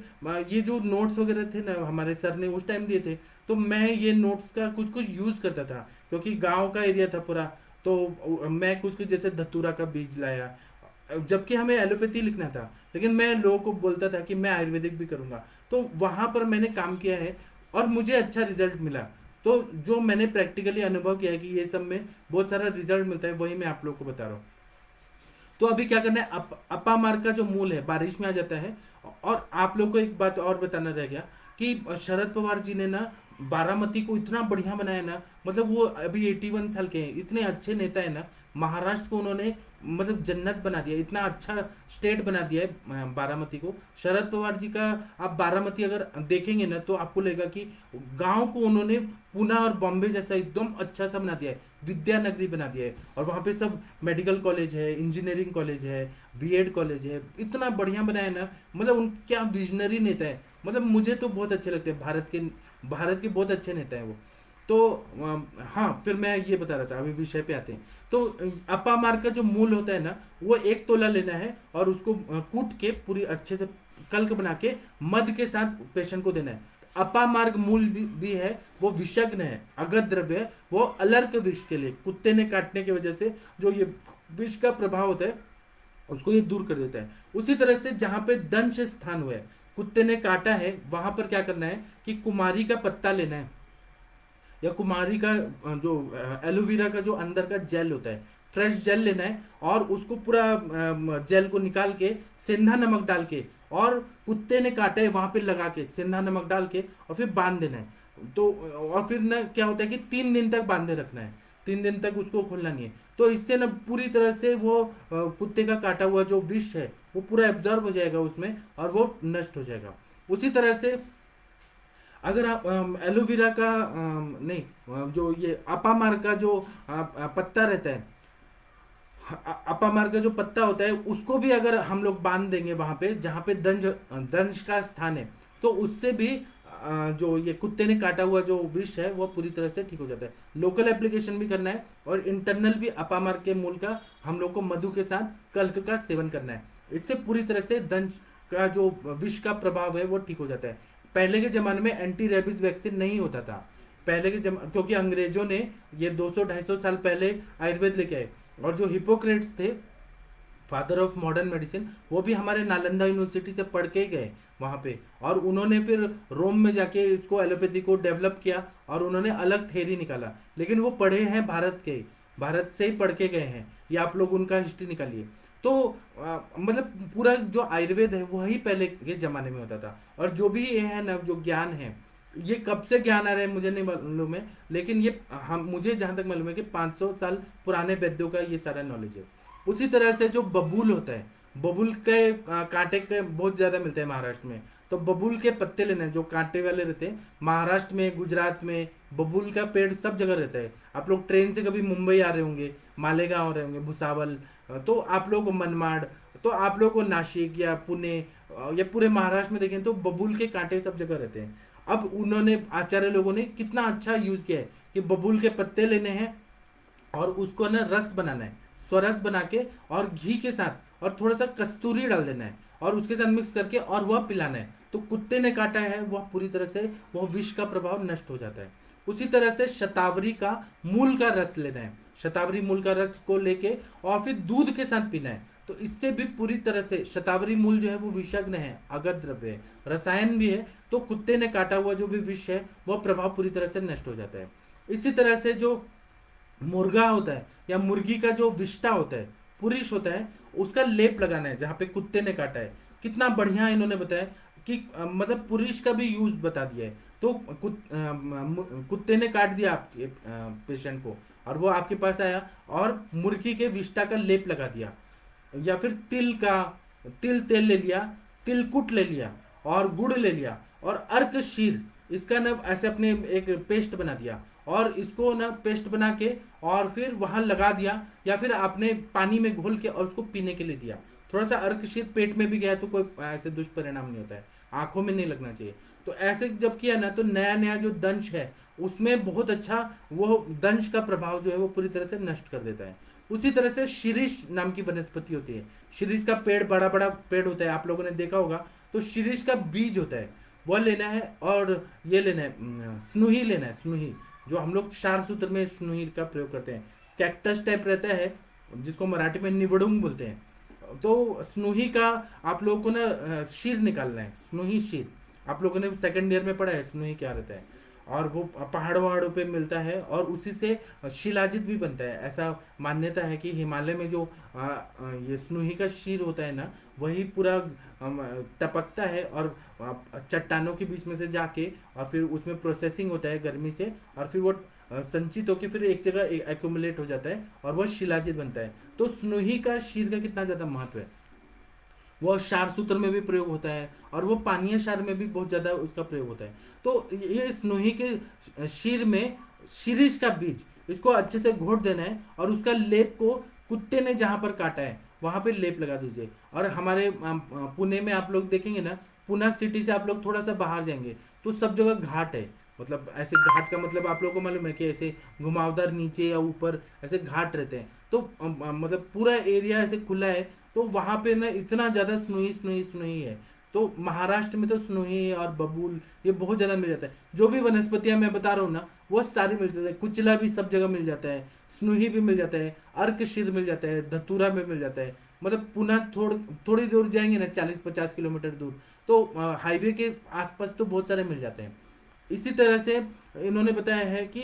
ये जो नोट्स वगैरह थे ना, हमारे सर ने उस टाइम दिए थे, तो मैं ये नोट्स का कुछ कुछ यूज करता था, क्योंकि गांव का एरिया था पूरा। तो मैं कुछ कुछ जैसे धतूरा का बीज लाया, जबकि हमें एलोपैथी लिखना था, लेकिन मैं लोगों को बोलता था कि मैं आयुर्वेदिक भी करूंगा। तो वहां पर मैंने काम किया है, और मुझे अच्छा रिजल्ट मिला। तो जो मैंने प्रैक्टिकली अनुभव किया है कि ये सब में बहुत सारा रिजल्ट मिलता है, वही मैं आप लोगों को बता रहा हूँ। तो अभी क्या करना है, अपामार का जो मूल है बारिश में आ जाता है। और आप लोग को एक बात और बताना रह गया कि शरद पवार जी ने ना बारामती को इतना बढ़िया बनाया ना, मतलब वो अभी 81 साल के हैं, इतने अच्छे नेता है ना। महाराष्ट्र को उन्होंने मतलब जन्नत बना दिया, इतना अच्छा स्टेट बना दिया है बारामती को शरद पवार जी का। आप बारामती अगर देखेंगे ना, तो आपको लगेगा कि गांव को उन्होंने पुणे और बॉम्बे जैसा एकदम अच्छा सा बना दिया है, विद्यानगरी बना दिया है। और वहाँ पे सब मेडिकल कॉलेज है, इंजीनियरिंग कॉलेज है, बीएड कॉलेज है, इतना बढ़िया बनाया है ना। मतलब उन क्या विजनरी नेता है, मतलब मुझे तो बहुत अच्छे लगते हैं, भारत के बहुत अच्छे नेता हैं वो। तो हाँ, फिर मैं ये बता रहा था, अभी विषय पे आते हैं। तो अपामार का जो मूल होता है ना, वो 1 तोला लेना है, और उसको कूट के पूरी अच्छे से कल्क बना के मध के साथ पेशेंट को देना है। अपामार्ग मूल भी है, वो विषग्न है, अगध द्रव्य है, वो अलर्क विष के लिए, कुत्ते ने काटने की वजह से जो ये विष का प्रभाव होता है, उसको ये दूर कर देता है। उसी तरह से जहां पे दंश स्थान हुआ है, कुत्ते ने काटा है, वहां पर क्या करना है कि कुमारी का पत्ता लेना है, या कुमारी का जो एलोवेरा का जो अंदर का जेल होता है, फ्रेश जेल लेना है, और उसको पूरा जेल को निकाल के सेंधा नमक डाल के, और कुत्ते ने काटा है वहां पे लगा के सेंधा नमक डाल के, और फिर बांध देना है। तो और फिर ना क्या होता है कि 3 दिन तक बांधे रखना है, 3 दिन तक उसको खोलना नहीं है। तो इससे ना पूरी तरह से वो कुत्ते का काटा हुआ जो विष है, वो पूरा एब्जॉर्ब हो जाएगा उसमें, और वो नष्ट हो जाएगा। उसी तरह से अगर आप एलोवेरा का नहीं, जो ये अपामार का जो पत्ता रहता है, अपामार का जो पत्ता होता है, उसको भी अगर हम लोग बांध देंगे वहां पे जहां पे दंश का स्थान है, तो उससे भी जो ये कुत्ते ने काटा हुआ जो विष है, वो पूरी तरह से ठीक हो जाता है। लोकल एप्लीकेशन भी करना है, और इंटरनल भी अपामार के मूल का हम लोग को मधु के साथ कल्क का सेवन करना है। इससे पूरी तरह से दंश का जो विष का प्रभाव है, वो ठीक हो जाता है। पहले के जमाने में एंटी रेबीज वैक्सीन नहीं होता था, पहले के क्योंकि अंग्रेजों ने ये 200-250 साल पहले आयुर्वेद लेके आए। और जो हिपोक्रेट्स थे, फादर ऑफ मॉडर्न मेडिसिन, वो भी हमारे नालंदा यूनिवर्सिटी से पढ़ के गए वहां पे, और उन्होंने फिर रोम में जाके इसको एलोपैथी को डेवलप किया, और उन्होंने अलग थ्योरी निकाला। लेकिन वो पढ़े हैं भारत से ही पढ़ के गए हैं, ये आप लोग उनका हिस्ट्री निकालिए। तो मतलब पूरा जो आयुर्वेद है वही पहले के जमाने में होता था। और जो भी ये है ना, जो ज्ञान है, ये कब से ज्ञान आ रहा है मुझे नहीं मालूम है, लेकिन ये हम मुझे जहां तक मालूम है कि 500 साल पुराने वैद्यों का ये सारा नॉलेज है। उसी तरह से जो बबूल होता है, बबूल के कांटे के बहुत ज्यादा मिलते हैं महाराष्ट्र में। तो बबूल के पत्ते लेने हैं, जो कांटे वाले रहते हैं, महाराष्ट्र में, गुजरात में बबूल का पेड़ सब जगह रहता है। आप लोग ट्रेन से कभी मुंबई आ रहे होंगे, मालेगांव आ रहे होंगे, भुसावल, तो आप लोग को मनमाड़, तो आप लोग को नासिक या पुणे या पूरे महाराष्ट्र में देखें तो बबूल के कांटे सब जगह रहते हैं। अब उन्होंने, आचार्य लोगों ने कितना अच्छा यूज किया है कि बबूल के पत्ते लेने हैं और उसको ना रस बनाना है, स्वरस बना के, और घी के साथ और थोड़ा सा कस्तूरी डाल देना है और उसके साथ मिक्स करके और वह पिलाना है। तो कुत्ते ने काटा है वह पूरी तरह से वह विष का प्रभाव नष्ट हो जाता है। उसी तरह से शतावरी का मूल का रस लेना है, शतावरी मूल का रस को लेके और फिर दूध के साथ पीना है। तो इससे भी पूरी तरह से, शतावरी मूल जो है वो विषाग्न है, अगध द्रव्य है, रसायन भी है। तो कुत्ते ने काटा हुआ जो भी विष है वह प्रभाव पूरी तरह से नष्ट हो जाता है। इसी तरह से जो मुर्गा होता है या मुर्गी का जो विष्टा होता है, पुरुष होता है, उसका लेप लगाना है जहाँ पे कुत्ते ने काटा है। कितना बढ़िया इन्होंने बताया कि मतलब पुरुष का भी यूज बता दिया है। तो कुत्ते ने काट दिया आपके पेशेंट को और वो आपके पास आया और मुर्गी के विष्टा का लेप लगा दिया, या फिर तिल तेल ले लिया, तिलकुट ले लिया और गुड़ ले लिया और अर्क शीर, इसका ना ऐसे अपने एक पेस्ट बना दिया और इसको ना पेस्ट बना के और फिर वहां लगा दिया, या फिर आपने पानी में घोल के और उसको पीने के लिए दिया। थोड़ा सा अर्क शीर पेट में भी गया तो कोई ऐसे दुष्परिणाम नहीं होता है, आंखों में नहीं लगना चाहिए। तो ऐसे जब किया ना तो नया नया जो दंश है उसमें बहुत अच्छा वो दंश का प्रभाव जो है वो पूरी तरह से नष्ट कर देता है। उसी तरह से शिरीष नाम की वनस्पति होती है। शिरीष का पेड़ बड़ा बड़ा पेड़ होता है, आप लोगों ने देखा होगा। तो शिरीष का बीज होता है वह लेना है, और ये लेना है स्नुही लेना है, स्नुही, जो हम लोग क्षार सूत्र में स्नुही का प्रयोग करते हैं। कैक्टस टाइप रहता है जिसको मराठी में निवडुंग बोलते हैं। तो स्नुही का आप लोगों को ना शीर निकालना है, स्नुही शीर। आप लोगों ने सेकंड ईयर में पढ़ा है स्नुही क्या रहता है। और वो पहाड़ों वहाड़ों पे मिलता है और उसी से शिलाजित भी बनता है। ऐसा मान्यता है कि हिमालय में जो ये स्नुही का शीर होता है ना, वही पूरा टपकता है और चट्टानों के बीच में से जाके और फिर उसमें प्रोसेसिंग होता है गर्मी से, और फिर वो संचित होकर फिर एक जगह एक्यूमुलेट हो जाता है और वह शिलाजित बनता है। तो स्नुही का शीर का कितना ज्यादा महत्व है। वो क्षार सूत्र में भी प्रयोग होता है और वो पानीय क्षार में भी बहुत ज्यादा उसका प्रयोग होता है। तो ये स्नोही के शीर में शिरीष का बीज, इसको अच्छे से घोट देना है और उसका लेप को कुत्ते ने जहां पर काटा है वहां पे लेप लगा दीजिए। और हमारे पुणे में आप लोग देखेंगे ना, पुणे सिटी से आप लोग थोड़ा सा बाहर जाएंगे तो सब जगह घाट है। मतलब ऐसे घाट का मतलब आप लोगों को मालूम है कि ऐसे घुमावदार नीचे या ऊपर ऐसे घाट रहते हैं। तो मतलब पूरा एरिया ऐसे खुला है, तो वहां पे ना इतना ज्यादा स्नोही स्नोही स्नोही है। तो महाराष्ट्र में तो स्नोही और बबूल ये बहुत ज्यादा मिल जाता है। जो भी वनस्पतियां मैं बता रहा हूँ ना वो सारी मिल जाता है। कुचला भी सब जगह मिल जाता है, स्नोही भी मिल जाता है, अर्कशीर मिल जाता है, धतूरा में मिल जाता है। मतलब पुनः थोड़ी दूर जाएंगे ना, 40-50 किलोमीटर दूर, तो हाईवे के आसपास तो बहुत सारे मिल जाते हैं। इसी तरह से इन्होंने बताया है कि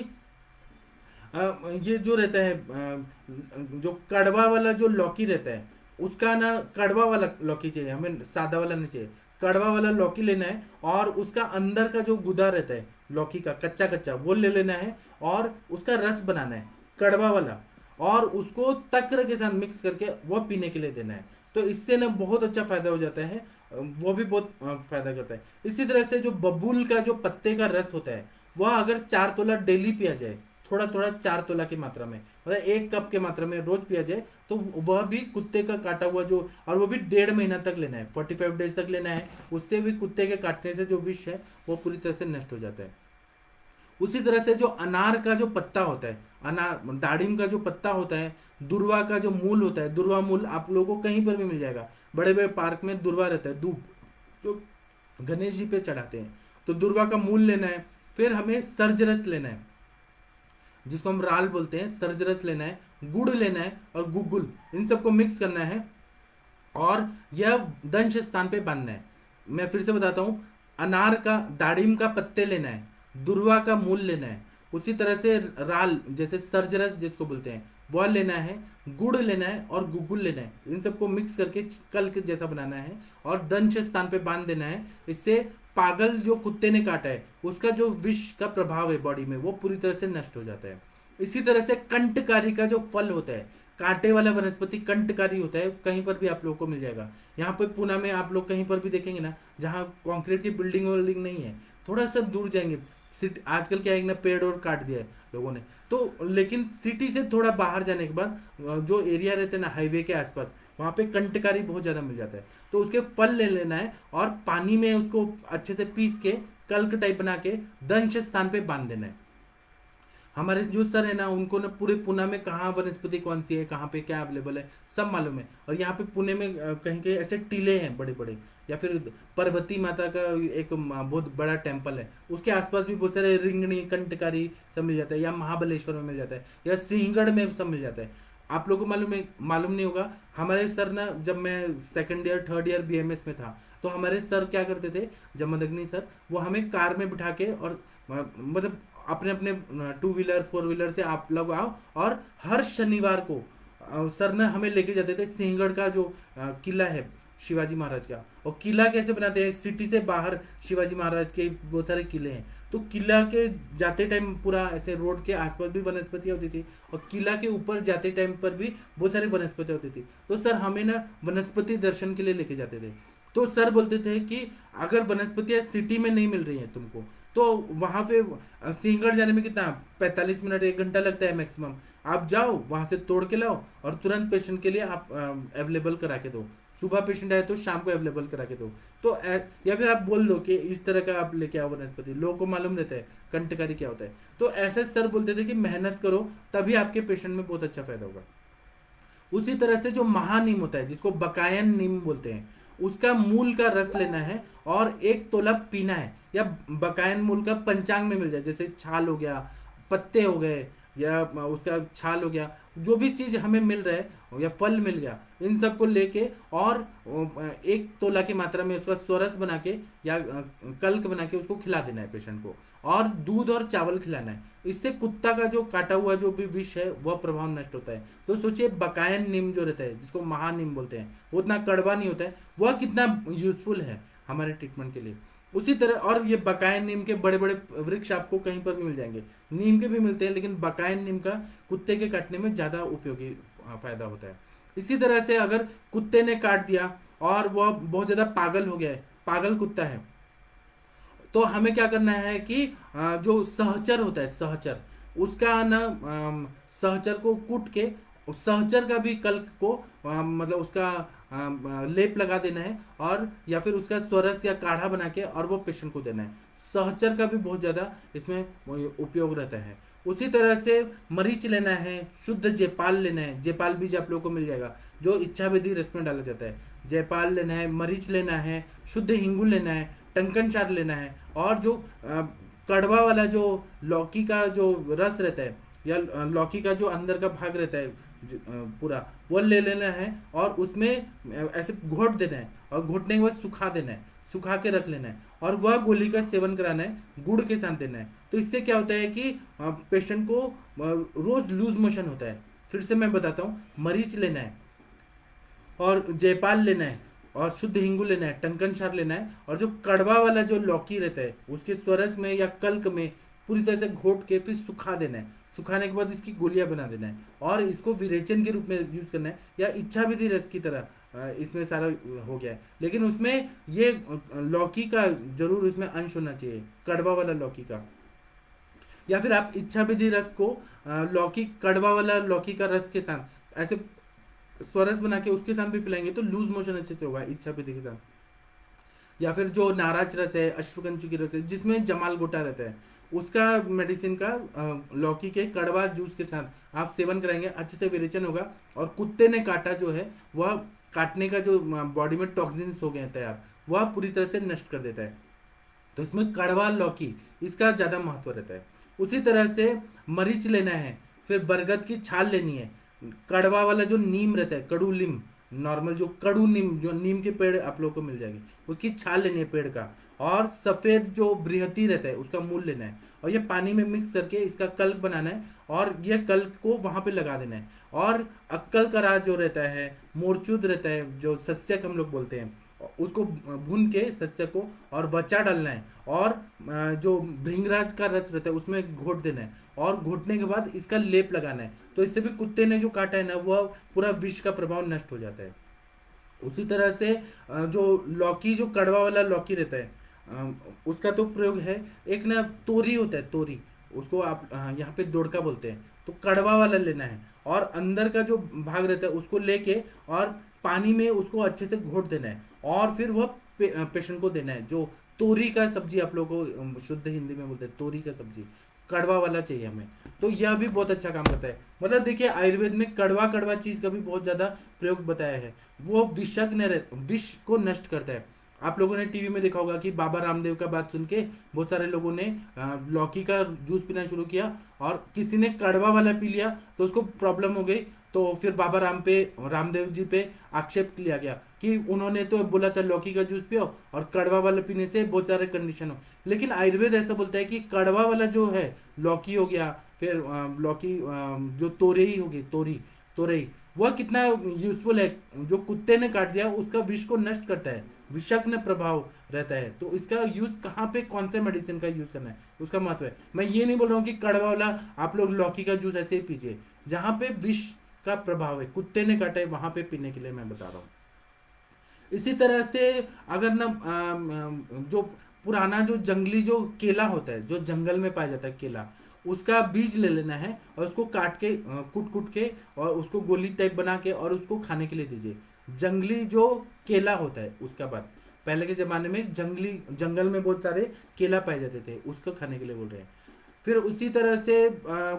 ये जो रहता है जो कड़वा वाला जो लौकी रहता है, उसका ना कड़वा वाला लौकी चाहिए हमें, सादा वाला नहीं चाहिए। कड़वा वाला लौकी लेना है और उसका अंदर का जो गुदा रहता है लौकी का, कच्चा कच्चा, वो ले लेना है और उसका रस बनाना है कड़वा वाला, और उसको तक्र के साथ मिक्स करके वो पीने के लिए देना है। तो इससे ना बहुत अच्छा फायदा हो जाता है, वो भी बहुत फायदा करता है। इसी तरह से जो बबूल का जो पत्ते का रस होता है, वह अगर 4 तोला डेली पिया जाए, थोड़ा थोड़ा 4 तोला की मात्रा में, मतलब 1 कप की मात्रा में रोज पिया जाए, तो वह भी कुत्ते का काटा हुआ जो, और वो भी 1.5 महीना तक लेना है, 45 डेज तक लेना है। उससे भी कुत्ते के काटने से जो विष है वो पूरी तरह से नष्ट हो जाता है। उसी तरह से जो अनार का जो पत्ता होता है, अनार दाड़िम का जो पत्ता होता है, दुर्वा का जो मूल होता है, दुर्वा मूल आप लोगों को कहीं पर भी मिल जाएगा। बड़े बड़े पार्क में दुर्वा रहता है, दूब जो गणेश जी पे चढ़ाते हैं। तो दुर्वा का मूल लेना है। फिर हमें सर्जरस लेना है जिसको हम राल बोलते हैं, सर्जरस लेना है, गुड़ लेना है और गुगुल, इन सबको मिक्स करना है और यह दंश स्थान पे बांधना है। मैं फिर से बताता हूं, अनार का दाड़िम का पत्ते लेना है, दुर्वा का मूल लेना है, उसी तरह से राल जैसे सर्जरस जिसको बोलते हैं, वह लेना है, गुड़ लेना है और गुगुल लेना है। इन सबको मिक्स करके कल के जैसा बनाना है और दंश स्थान पे बांध देना है। इससे पागल जो कुत्ते ने काटा है उसका जो विष का प्रभाव है बॉडी में वो पूरी तरह से नष्ट हो जाता है। इसी तरह से कंटकारी का जो फल होता है, कांटे वाला वनस्पति कंटकारी होता है, कहीं पर भी आप लोगों को मिल जाएगा। यहाँ पे पुणे में आप लोग कहीं पर भी देखेंगे ना, जहाँ कंक्रीट की बिल्डिंग विल्डिंग नहीं है, थोड़ा सा दूर जाएंगे, सिटी आजकल क्या है ना, पेड़ और काट दिया है लोगों ने, तो लेकिन सिटी से थोड़ा बाहर जाने के बाद जो एरिया रहते हैं ना हाईवे के आसपास, वहाँ पे कंटकारी बहुत ज़्यादा मिल जाता है। तो उसके फल ले लेना है और पानी में उसको अच्छे से पीस के कल्क टाइप बना के दंश स्थान पे बांध देना है। हमारे जो सर है ना, उनको ना पूरे पुणे में कहाँ वनस्पति कौन सी है, कहाँ पे क्या अवेलेबल है, सब मालूम है। और यहाँ पे पुणे में कहीं कहीं ऐसे टीले हैं बड़े बड़े, या फिर पार्वती माता का एक बहुत बड़ा टेम्पल है, उसके आसपास भी बहुत सारे रिंगणी कंटकारी सब मिल जाता है, या महाबलेश्वर में मिल जाता है, या सिंहगढ़ में सब मिल जाता है। आप लोगों को मालूम है, मालूम नहीं होगा, हमारे सर ना, जब मैं second year third year BMS में था, तो हमारे सर क्या करते थे, जमदग्नि सर, वो हमें कार में बिठा के और मतलब अपने अपने टू व्हीलर फोर व्हीलर से आप लोग आओ, और हर शनिवार को सर ने हमें लेके जाते थे सिंहगढ़ का जो किला है शिवाजी महाराज का। और किला कैसे बनाते हैं, सिटी से बाहर शिवाजी महाराज के बहुत सारे किले हैं, तो किला के जाते टाइम पूरा ऐसे रोड के आसपास भी वनस्पति होती थी, और किला के ऊपर जाते टाइम पर भी बहुत सारी वनस्पति होती थी। तो सर हमें ना वनस्पति दर्शन के लिए लेके जाते थे। तो सर बोलते थे कि अगर वनस्पतियां सिटी में नहीं मिल रही हैं तुमको, तो वहां पे सिंहगढ़ जाने में कितना 45 मिनट 1 घंटा लगता है मैक्सिमम, आप जाओ वहां से तोड़ के लाओ और तुरंत पेशेंट के लिए आप अवेलेबल करा के दो। सुबह पेशेंट आए तो शाम को अवेलेबल करा के दो। तो या फिर आप बोल दो कि इस तरह का आप लेके आओ वनस्पति, लोगों को मालूम रहता है कंटकारी क्या होता है। तो ऐसे सर बोलते थे कि मेहनत करो, तभी आपके पेशेंट में बहुत अच्छा फायदा होगा। उसी तरह से जो महानीम होता है, जिसको बकायन नीम बोलते हैं, उसका मूल का रस लेना है और 1 तोला पीना है। या बकायन मूल का पंचांग में मिल जाए, जैसे छाल हो गया, पत्ते हो गए, या उसका छाल हो गया, जो भी चीज हमें मिल रहा है या फल मिल गया, इन सब को लेके और 1 तोला की मात्रा में उसका स्वरस बना के या कल्क बना के उसको खिला देना है पेशेंट को, और दूध और चावल खिलाना है। इससे कुत्ता का जो काटा हुआ जो भी विष है वह प्रभाव नष्ट होता है। तो सोचिए बकायन नीम जो रहता है, जिसको महानीम बोलते हैं, वो उतना कड़वा नहीं होता है, वह कितना यूजफुल है हमारे ट्रीटमेंट के लिए। उसी तरह, और ये बकायन नीम के बड़े बड़े वृक्ष आपको कहीं पर भी मिल जाएंगे, नीम के भी मिलते हैं, लेकिन बकायन नीम का कुत्ते के काटने में ज्यादा उपयोगी फायदा होता है। इसी तरह से अगर कुत्ते ने काट दिया और वह बहुत ज्यादा पागल हो गया है, पागल कुत्ता है, तो हमें क्या करना है कि जो सहचर होता है, सहचर, उसका ना सहचर को कूट के, सहचर का भी कल्क को मतलब उसका लेप लगा देना है, और या फिर उसका स्वरस या काढ़ा बना के और वो पेशेंट को देना है। सहचर का भी बहुत ज्यादा इसमें उपयोग रहता है। उसी तरह से मरीच लेना है, शुद्ध जयपाल लेना है, जयपाल बीज आप लोगों को मिल जाएगा जो इच्छा विधि रस में डाला जाता है। जयपाल लेना है, मरीच लेना है, शुद्ध हिंगू लेना है, टंकन चार लेना है, और जो कड़वा वाला जो लौकी का जो रस रहता है, या लौकी का जो अंदर का भाग रहता है पूरा, वो ले लेना है और उसमें ऐसे घोट देना है, और घोटने के बाद सुखा देना है, सुखा के रख लेना है, और वह गोली का सेवन कराना है, गुड़ के साथ देना है। तो इससे क्या होता है कि पेशेंट को रोज लूज मोशन होता है। फिर से मैं बताता हूँ, मरीच लेना है और जयपाल लेना है और शुद्ध हिंगू लेना है, टंकन क्षार लेना है, और जो कड़वा वाला जो लौकी रहता है उसके स्वरस में या कल्क में पूरी तरह से घोट के फिर सुखा देना है। सुखाने के बाद इसकी गोलियां बना देना है, और इसको विरेचन के रूप में यूज करना है, या इच्छा विधि रस की तरह इसमें सारा हो गया है। लेकिन उसमें ये लौकी का जरूर इसमें अंश होना चाहिए, कड़वा वाला लौकी का। या फिर आप इच्छा विधि रस को लौकी, कड़वा वाला लौकी का रस के साथ ऐसे स्वरस बना के उसके साथ भी पिलाएंगे तो लूज मोशन अच्छे से होगा इच्छा विधि के साथ। या फिर जो नाराज रस है, अश्वगंज की रस है, जिसमें जमाल गोटा रहता है, उसका मेडिसिन का लौकी के कड़वा जूस के साथ आप सेवन कराएंगे, अच्छे से विरेचन होगा। और कुत्ते ने काटा जो है, वह काटने का जो बॉडी में टॉक्सिन्स हो गए हैं तैयार, वह पूरी तरह से नष्ट कर देता है। तो इसमें कड़वा लौकी, इसका ज्यादा महत्व रहता है। उसी तरह से मरीच लेना है, फिर बरगद की छाल लेनी है, कड़वा वाला जो नीम रहता है, कड़ू नीम, नॉर्मल जो कड़ू नीम, जो नीम के पेड़ आप लोगों को मिल जाएगी, उसकी छाल लेनी है पेड़ का, और सफेद जो बृहति रहता है उसका मूल लेना है, और ये पानी में मिक्स करके इसका कल्क बनाना है, और ये कल्क को वहां पे लगा देना है। और अक्कल का राज जो रहता है, मोरचूद रहता है जो सस्यक हम लोग बोलते हैं, उसको भून के सस्य को और वचा डालना है, और जो भृंगराज का रस रहता है उसमें घोट देना है, और घोटने के बाद इसका लेप लगाना है। तो इससे भी कुत्ते ने जो काटा है ना, वह पूरा विष का प्रभाव नष्ट हो जाता है। उसी तरह से जो लौकी, जो कड़वा वाला लौकी रहता है, उसका तो प्रयोग है। एक ना तोरी होता है, तोरी, उसको आप यहाँ पे दोड़का बोलते हैं, तो कड़वा वाला लेना है, और अंदर का जो भाग रहता है उसको लेके और पानी में उसको अच्छे से घोट देना है, और फिर वह पेशेंट को देना है। जो तोरी का सब्जी आप लोगों को शुद्ध हिंदी में बोलते हैं, तोरी का सब्जी कड़वा वाला चाहिए हमें। तो यह भी बहुत अच्छा काम करता है। मतलब देखिए, आयुर्वेद में कड़वा कड़वा चीज का भी बहुत ज्यादा प्रयोग बताया है। वो विषज्ञ विष को नष्ट करता है। आप लोगों ने टीवी में देखा होगा कि बाबा रामदेव का बात सुन के बहुत सारे लोगों ने लौकी का जूस पीना शुरू किया, और किसी ने कड़वा वाला पी लिया तो उसको प्रॉब्लम हो गई। तो फिर बाबा रामदेव जी पे आक्षेप लिया गया कि उन्होंने तो बोला था लौकी का जूस पियो, और कड़वा वाला पीने से बहुत सारे कंडीशन हो। लेकिन आयुर्वेद ऐसा बोलता है कि कड़वा वाला जो है, लौकी हो गया, फिर लौकी, जो तोरई होगी, तोरई, वह कितना यूजफुल है। जो कुत्ते ने काट दिया उसका विष को नष्ट करता है, विषाक्त प्रभाव रहता है। तो इसका यूज कहाँ पे, कौन से मेडिसिन का यूज करना है, उसका महत्व है। मैं ये नहीं बोल रहा हूँ कि कड़वा वाला आप लोग लौकी का जूस ऐसे ही पीजिए। जहां पे विष का प्रभाव है, कुत्ते ने काटा है, वहां पे पीने के लिए मैं बता रहा हूँ। इसी तरह से अगर ना जो पुराना जो जंगली जो केला होता है, जो जंगल में पाया जाता है केला, उसका बीज ले लेना है, और उसको काट के कूट कूट के, और उसको गोली टाइप बना के, और उसको खाने के लिए दीजिए। जंगली जो केला होता है उसका बात, पहले के जमाने में जंगल में बहुत सारे केला पाए जाते थे, उसको खाने के लिए बोल रहे हैं। फिर उसी तरह से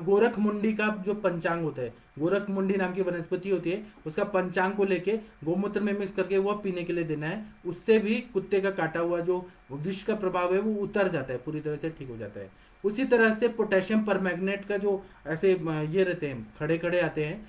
गोरख मुंडी का जो पंचांग होता है, गोरख मुंडी नाम की वनस्पति होती है, उसका पंचांग को लेके गोमूत्र में मिक्स करके वह पीने के लिए देना है। उससे भी कुत्ते का काटा हुआ जो विष का प्रभाव है वो उतर जाता है, पूरी तरह से ठीक हो जाता है। उसी तरह से पोटेशियम परमैंगनेट का जो ऐसे ये रहते हैं, खड़े खड़े आते हैं,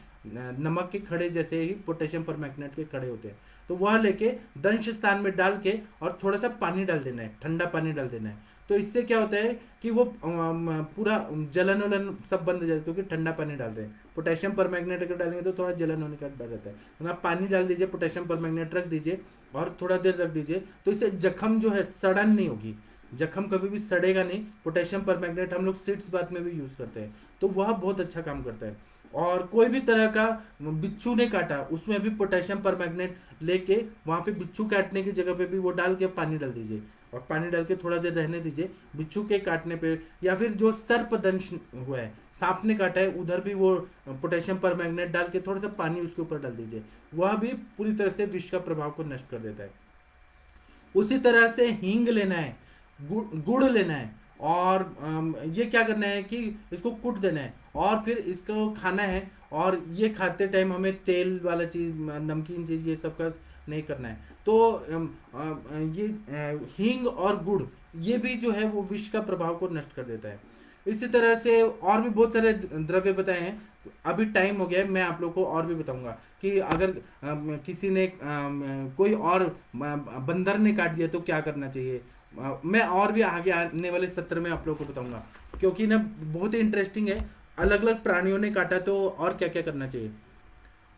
नमक के खड़े जैसे ही पोटेशियम परमैंगनेट के खड़े होते हैं, तो वह लेके दंश स्थान में डाल के और थोड़ा सा पानी डाल देना है, ठंडा पानी डाल देना है। तो इससे क्या होता है कि वो पूरा जलन वलन सब बंद हो जाता है, क्योंकि ठंडा पानी डाल रहे हैं। पोटेशियम परमैंगनेट अगर डालेंगे तो थोड़ा जलन होने का डर रहता है। तो आप पानी डाल दीजिए, पोटेशियम परमैंगनेट रख दीजिए, और थोड़ा देर रख दीजिए, तो इससे जख्म जो है सड़न नहीं होगी, जख्म कभी भी सड़ेगा नहीं। पोटेशियम परमैंगनेट हम लोग सीड्स बात में भी यूज करते हैं, तो वह बहुत अच्छा काम करता है। और कोई भी तरह का बिच्छू ने काटा, उसमें भी पोटेशियम परमैंगनेट लेके वहां पे बिच्छू काटने की जगह पे भी वो डाल के पानी डाल दीजिए, और पानी डाल के थोड़ा देर रहने दीजिए। बिच्छू के काटने पे, या फिर जो सर्पदंश हुआ है, सांप ने काटा है, उधर भी वो पोटेशियम परमैंगनेट डाल के थोड़ा सा पानी उसके ऊपर डाल दीजिए, वह भी पूरी तरह से विष का प्रभाव को नष्ट कर देता है। उसी तरह से हींग लेना है, गुड़ लेना है, और ये क्या करना है कि इसको कूट देना है, और फिर इसको खाना है। और ये खाते टाइम हमें तेल वाला चीज, नमकीन चीज, ये सब का नहीं करना है। तो ये हींग और गुड़, ये भी जो है वो विष का प्रभाव को नष्ट कर देता है। इसी तरह से और भी बहुत सारे द्रव्य बताए हैं। अभी टाइम हो गया है, मैं आप लोग को और भी बताऊंगा कि अगर किसी ने कोई और बंदर ने काट दिया तो क्या करना चाहिए। मैं और भी आगे आने वाले सत्र में आप लोगों को बताऊंगा, क्योंकि ना बहुत ही इंटरेस्टिंग है। अलग अलग प्राणियों ने काटा तो और क्या क्या करना चाहिए।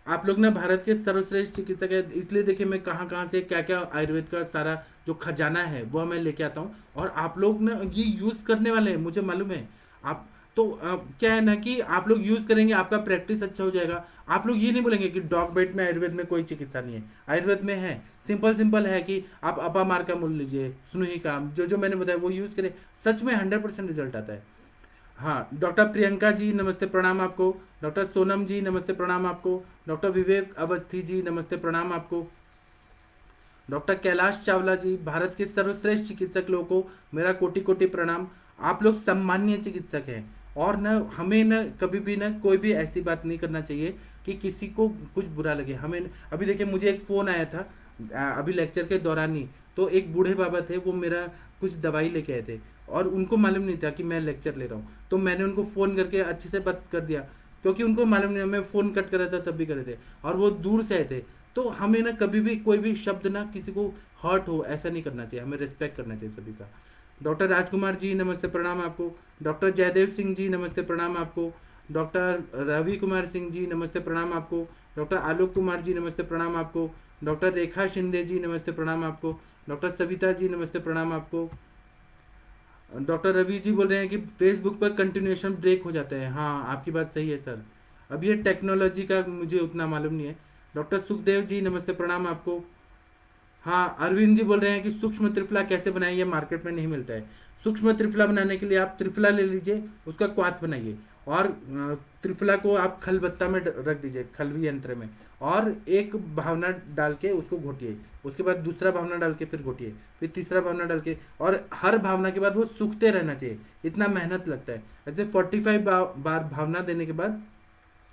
आप लोग ना भारत के सर्वश्रेष्ठ चिकित्सक है, इसलिए देखिए मैं कहाँ कहाँ से क्या क्या आयुर्वेद का सारा जो खजाना है वह मैं लेके आता हूँ, और आप लोग ना ये यूज करने वाले हैं, मुझे मालूम है। आप तो क्या है ना कि आप लोग यूज करेंगे, आपका प्रैक्टिस अच्छा हो जाएगा। आप लोग ये नहीं बोलेंगे कि डॉग बाइट में आयुर्वेद में कोई चिकित्सा नहीं है। आयुर्वेद में है, सिंपल सिंपल है कि आप अपामार का मूल लीजिए, स्नुही का, जो जो मैंने बताया वो यूज करें, सच में 100% रिजल्ट आता है। हाँ, डॉक्टर प्रियंका जी नमस्ते प्रणाम आपको। डॉक्टर सोनम जी नमस्ते प्रणाम आपको। डॉक्टर विवेक अवस्थी जी नमस्ते प्रणाम आपको। डॉक्टर कैलाश चावला जी, भारत के सर्वश्रेष्ठ चिकित्सक लोगों को मेरा कोटि कोटि प्रणाम। आप लोग सम्मान्य चिकित्सक हैं, और न हमें न कभी भी न कोई भी ऐसी बात नहीं करना चाहिए कि किसी को कुछ बुरा लगे हमें। अभी देखिए मुझे एक फ़ोन आया था अभी लेक्चर के दौरान ही, तो एक बूढ़े बाबा थे, वो मेरा कुछ दवाई लेके आए थे, और उनको मालूम नहीं था कि मैं लेक्चर ले रहा हूँ। तो मैंने उनको फ़ोन करके अच्छे से बात कर दिया, क्योंकि उनको मालूम नहीं, मैं फ़ोन कट कर रहा था तब भी कर रहे थे, और वो दूर से आए थे। तो हमें ना कभी भी कोई भी शब्द ना किसी को हर्ट हो, ऐसा नहीं करना चाहिए, हमें रिस्पेक्ट करना चाहिए सभी का। डॉक्टर राजकुमार जी नमस्ते प्रणाम आपको। डॉक्टर जयदेव सिंह जी नमस्ते प्रणाम आपको। डॉक्टर रवि कुमार सिंह जी नमस्ते प्रणाम आपको। डॉक्टर आलोक कुमार जी नमस्ते प्रणाम आपको। डॉक्टर रेखा शिंदे जी नमस्ते प्रणाम आपको। डॉक्टर सविता जी नमस्ते प्रणाम आपको। डॉक्टर रवि जी बोल रहे हैं कि फेसबुक पर कंटिन्यूएशन ब्रेक हो जाता है। हाँ, आपकी बात सही है सर, अब ये टेक्नोलॉजी का मुझे उतना मालूम नहीं है। डॉक्टर सुखदेव जी नमस्ते प्रणाम आपको। हाँ, अरविंद जी बोल रहे हैं कि सूक्ष्म त्रिफला कैसे बनाएं, ये मार्केट में नहीं मिलता है। सूक्ष्म त्रिफला बनाने के लिए आप त्रिफला ले लीजिए, उसका क्वाथ बनाइए, और त्रिफला को आप खलबत्ता में रख दीजिए, खलवी यंत्र में, और एक भावना डाल के उसको घोटिए। उसके बाद दूसरा भावना डाल के फिर घोटिए, फिर तीसरा भावना डाल के, और हर भावना के बाद वो सूखते रहना चाहिए, इतना मेहनत लगता है। ऐसे 45 बार भावना देने के बाद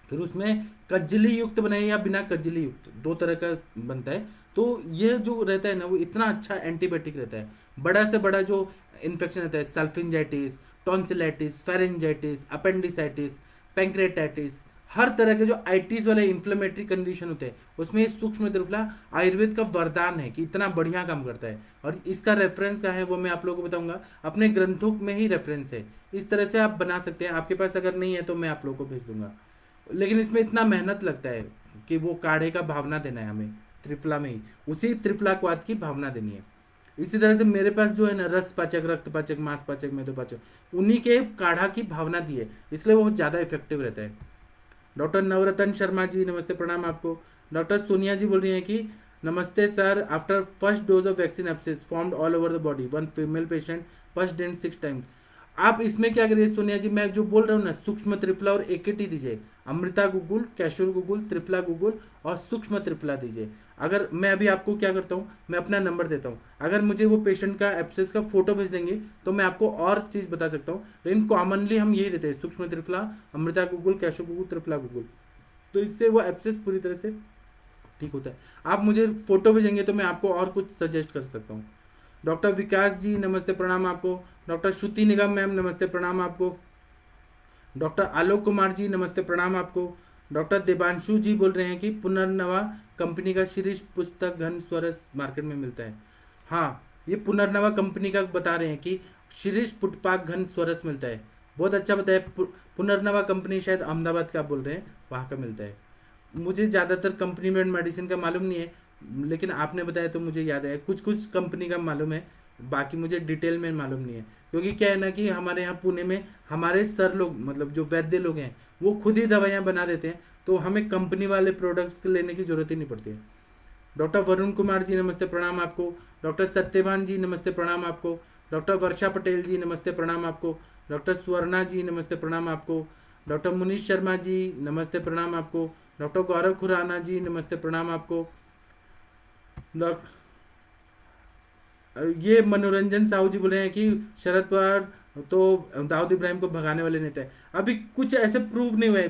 फिर उसमें कज्जली युक्त बनाइए या बिना कज्जली युक्त, दो तरह का बनता है। तो ये जो रहता है ना, वो इतना अच्छा एंटीबायोटिक रहता है। बड़ा से बड़ा जो इन्फेक्शन रहता है, सल्फिंजाइटिस, टॉन्सिलाइटिस, फेरेंजाइटिस, अपेंडिसाइटिस, पैंक्रेटाइटिस, हर तरह के जो आइटिस वाले इन्फ्लेमेटरी कंडीशन होते हैं, उसमें ये सूक्ष्म त्रिफला आयुर्वेद का वरदान है कि इतना बढ़िया काम करता है। और इसका रेफरेंस क्या है वो मैं आप लोगों को बताऊंगा, अपने ग्रंथों में ही रेफरेंस है। इस तरह से आप बना सकते हैं, आपके पास अगर नहीं है तो मैं आप लोगों को भेज दूंगा। लेकिन इसमें इतना मेहनत लगता है कि वो काढ़े का भावना देना है हमें, त्रिफला में ही उसी त्रिफला क्वाद की भावना देनी है। इसी तरह से मेरे पास जो है ना, रस पाचक, रक्त पाचक, मांस पाचक, मेदोपाचक, उन्हीं के काढ़ा की भावना दी है, इसलिए वो ज़्यादा इफेक्टिव रहता है। डॉक्टर नवरतन शर्मा जी नमस्ते प्रणाम आपको। डॉक्टर सोनिया जी बोल रही हैं कि नमस्ते sir, after first dose of vaccine abscess formed all over the body, one female patient first day 6 times. आप इसमें क्या करिए सोनिया जी, मैं जो बोल रहा हूँ ना, सूक्ष्म त्रिफला और एकेटी दीजिए, अमृता गुगुल, कैशोर गुगुल, त्रिफला गुगुल और सूक्ष्म त्रिफला दीजिए। अगर मैं अभी आपको क्या करता हूँ, मैं अपना नंबर देता हूँ, अगर मुझे वो पेशेंट का एब्सेस का फोटो भेज देंगे तो मैं आपको और चीज़ बता सकता हूँ, लेकिन कॉमनली हम यही देते हैं, सूक्ष्म त्रिफला, अमृता गुगुल, कैशोर गुगुल, त्रिफला गुगुल। तो इससे वो एब्सेस पूरी तरह से ठीक होता है। आप मुझे फोटो भेजेंगे तो मैं आपको और कुछ सजेस्ट कर सकता हूँ। डॉक्टर विकास जी नमस्ते प्रणाम आपको। डॉक्टर श्रुति निगम मैम नमस्ते प्रणाम आपको। डॉक्टर आलोक कुमार जी नमस्ते प्रणाम आपको। डॉक्टर देवांशु जी बोल रहे हैं कि पुनर्नवा कंपनी का शीर्ष पुस्तक घन स्वरस मार्केट में मिलता है। हाँ, ये पुनर्नवा कंपनी का बता रहे हैं कि शीर्ष पुटपाक घन स्वरस मिलता है, बहुत अच्छा बताया। पुनर्नवा कंपनी शायद अहमदाबाद का बोल रहे हैं, वहाँ का मिलता है। मुझे ज़्यादातर कंपनी में मेडिसिन का मालूम नहीं है, लेकिन आपने बताया तो मुझे याद है, कुछ कुछ कंपनी का मालूम है, बाकी मुझे डिटेल में मालूम नहीं है। क्योंकि क्या है ना कि हमारे यहाँ पुणे में हमारे सर लोग, मतलब जो वैद्य लोग हैं, वो खुद ही दवाइयाँ बना देते हैं, तो हमें कंपनी वाले प्रोडक्ट्स लेने की जरूरत ही नहीं पड़ती है। डॉक्टर वरुण कुमार जी नमस्ते प्रणाम आपको। डॉक्टर सत्यभान जी नमस्ते प्रणाम आपको। डॉक्टर वर्षा पटेल जी नमस्ते प्रणाम आपको। डॉक्टर स्वर्णा जी नमस्ते प्रणाम आपको। डॉक्टर मुनीश शर्मा जी नमस्ते प्रणाम आपको। डॉक्टर गौरव खुराना जी नमस्ते प्रणाम आपको। ये मनोरंजन साहू जी बोल रहे हैं कि शरद पवार तो दाऊद इब्राहिम को भगाने वाले नेता है। अभी कुछ ऐसे प्रूव नहीं हुए।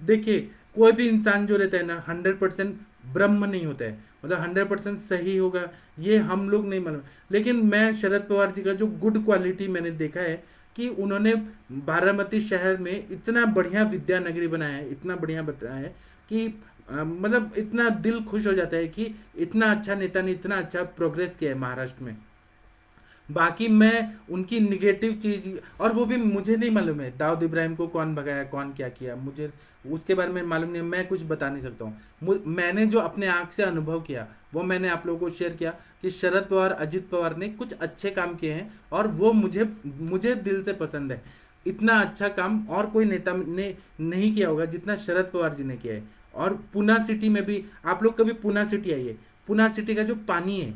देखिए, कोई भी इंसान जो रहता है ना, 100% ब्रह्म नहीं होता है, मतलब 100% सही होगा ये हम लोग नहीं मालूम। लेकिन मैं शरद पवार जी का जो गुड क्वालिटी मैंने देखा है कि उन्होंने बारामती शहर में इतना बढ़िया विद्यानगरी बनाया है, इतना बढ़िया बताया है कि मतलब इतना दिल खुश हो जाता है कि इतना अच्छा नेता ने इतना अच्छा प्रोग्रेस किया है महाराष्ट्र में। बाकी मैं उनकी निगेटिव चीज, और वो भी मुझे नहीं मालूम है दाऊद इब्राहिम को कौन भगाया, कौन क्या किया, मुझे उसके बारे में मालूम नहीं है, मैं कुछ बता नहीं सकता हूँ। मैंने जो अपने आंख से अनुभव किया वो मैंने आप लोगों को शेयर किया कि शरद पवार, अजित पवार ने कुछ अच्छे काम किए हैं, और वो मुझे मुझे दिल से पसंद है। इतना अच्छा काम और कोई नेता ने नहीं किया होगा जितना शरद पवार जी ने किया है। और पूना सिटी में भी, आप लोग कभी पूना सिटी आइए, पूना सिटी का जो पानी है,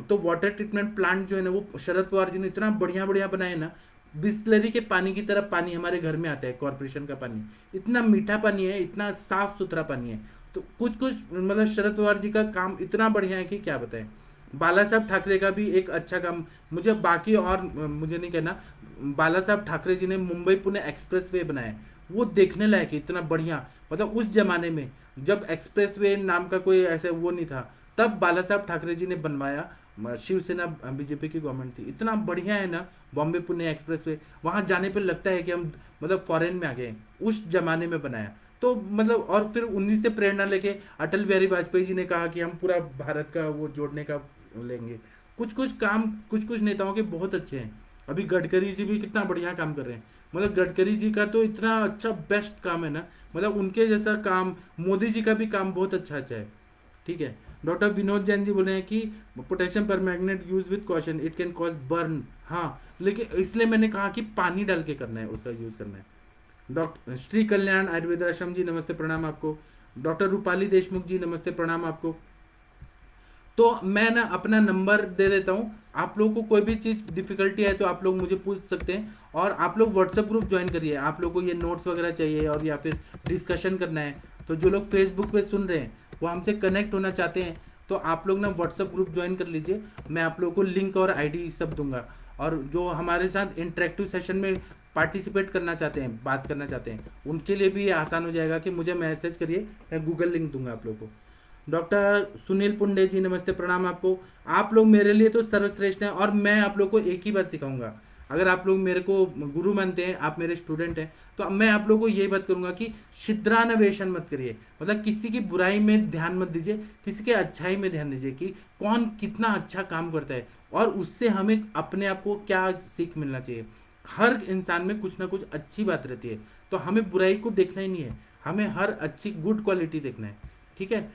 तो वाटर ट्रीटमेंट प्लांट जो है ना, वो शरद पवार जी ने इतना बढ़िया बढ़िया बनाया ना, बिस्लरी के पानी की तरह पानी हमारे घर में आता है, कॉरपोरेशन का पानी, इतना मीठा पानी है, इतना साफ सुथरा पानी है। तो कुछ कुछ मतलब शरद पवार जी का काम इतना बढ़िया है कि क्या बताएं। बाला साहब ठाकरे का भी एक अच्छा काम, मुझे बाकी और मुझे नहीं कहना, बाला साहब ठाकरे जी ने मुंबई पुणे एक्सप्रेस वे बनाया, वो देखने लायक है, इतना बढ़िया। मतलब उस जमाने में जब एक्सप्रेस वे नाम का कोई ऐसे वो नहीं था, तब बाला साहब ठाकरे जी ने बनवाया, शिवसेना बीजेपी की गवर्नमेंट थी, इतना बढ़िया है ना बॉम्बे पुणे एक्सप्रेस वे, वहां जाने पे लगता है कि हम मतलब फॉरेन में आ गए, उस जमाने में बनाया। तो मतलब, और फिर उन्हीं से प्रेरणा लेके अटल बिहारी वाजपेयी जी ने कहा कि हम पूरा भारत का वो जोड़ने का लेंगे। कुछ कुछ नेताओं के बहुत अच्छे हैं। अभी गडकरी जी भी कितना बढ़िया काम कर रहे हैं। मतलब गडकरी जी का तो इतना अच्छा बेस्ट काम है ना, मतलब उनके जैसा काम मोदी जी का भी काम बहुत अच्छा अच्छा है। ठीक है। डॉक्टर विनोद जैन जी बोल रहे हैं कि potassium permanganate use with caution, it can cause burn. हाँ, लेकिन इसलिए मैंने कहा कि पानी डाल के करना है, उसका यूज करना है। डॉक्टर श्री कल्याण आयुर्वेद आश्रम जी नमस्ते प्रणाम आपको। डॉक्टर रूपाली देशमुख जी नमस्ते प्रणाम आपको। तो मैं ना अपना नंबर दे देता हूँ, आप लोगों को कोई भी चीज़ डिफिकल्टी है तो आप लोग मुझे पूछ सकते हैं। और आप लोग व्हाट्सएप ग्रुप ज्वाइन करिए, आप लोगों को ये नोट्स वगैरह चाहिए और या फिर डिस्कशन करना है। तो जो लोग फेसबुक पे सुन रहे हैं वो हमसे कनेक्ट होना चाहते हैं, तो आप लोग ना व्हाट्सएप ग्रुप ज्वाइन कर लीजिए। मैं आप लोगों को लिंक और आईडी सब दूंगा। और जो हमारे साथ इंटरेक्टिव सेशन में पार्टिसिपेट करना चाहते हैं, बात करना चाहते हैं, उनके लिए भी ये आसान हो जाएगा कि मुझे मैसेज करिए, मैं गूगल लिंक दूंगा आप लोगों को। डॉक्टर सुनील पुंडे जी नमस्ते प्रणाम आपको। आप लोग मेरे लिए तो सर्वश्रेष्ठ हैं और मैं आप लोग को एक ही बात सिखाऊंगा। अगर आप लोग मेरे को गुरु मानते हैं, आप मेरे स्टूडेंट हैं, तो मैं आप लोगों को यही बात करूंगा कि छिद्रान्वेषण मत करिए। मतलब किसी की बुराई में ध्यान मत दीजिए, किसी के अच्छाई में ध्यान दीजिए कि कौन कितना अच्छा काम करता है और उससे हमें अपने आप को क्या सीख मिलना चाहिए। हर इंसान में कुछ ना कुछ अच्छी बात रहती है, तो हमें बुराई को देखना ही नहीं है, हमें हर अच्छी गुड क्वालिटी देखना है। ठीक है।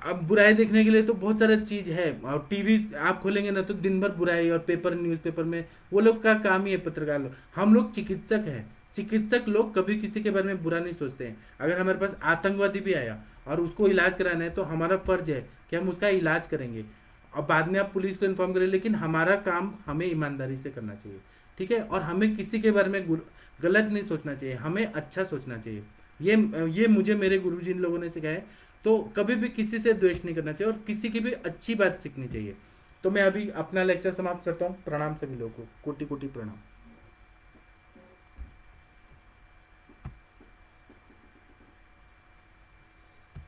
अब बुराई देखने के लिए तो बहुत सारा चीज है, और टीवी आप खोलेंगे ना तो दिन भर बुराई, और पेपर न्यूज़पेपर में वो लोग का काम ही है, पत्रकार लोग। हम लोग चिकित्सक हैं, चिकित्सक लोग कभी किसी के बारे में बुरा नहीं सोचते हैं। अगर हमारे पास आतंकवादी भी आया और उसको इलाज कराना है तो हमारा फर्ज है कि हम उसका इलाज करेंगे, और बाद में आप पुलिस को इन्फॉर्म करें, लेकिन हमारा काम हमें ईमानदारी से करना चाहिए। ठीक है। और हमें किसी के बारे में गलत नहीं सोचना चाहिए, हमें अच्छा सोचना चाहिए। ये मुझे मेरे गुरुजी लोगों ने सिखाया है। तो कभी भी किसी से द्वेष नहीं करना चाहिए और किसी की भी अच्छी बात सीखनी चाहिए। तो मैं अभी अपना लेक्चर समाप्त करता हूँ। प्रणाम सभी लोगों को, कोटि कोटि प्रणाम।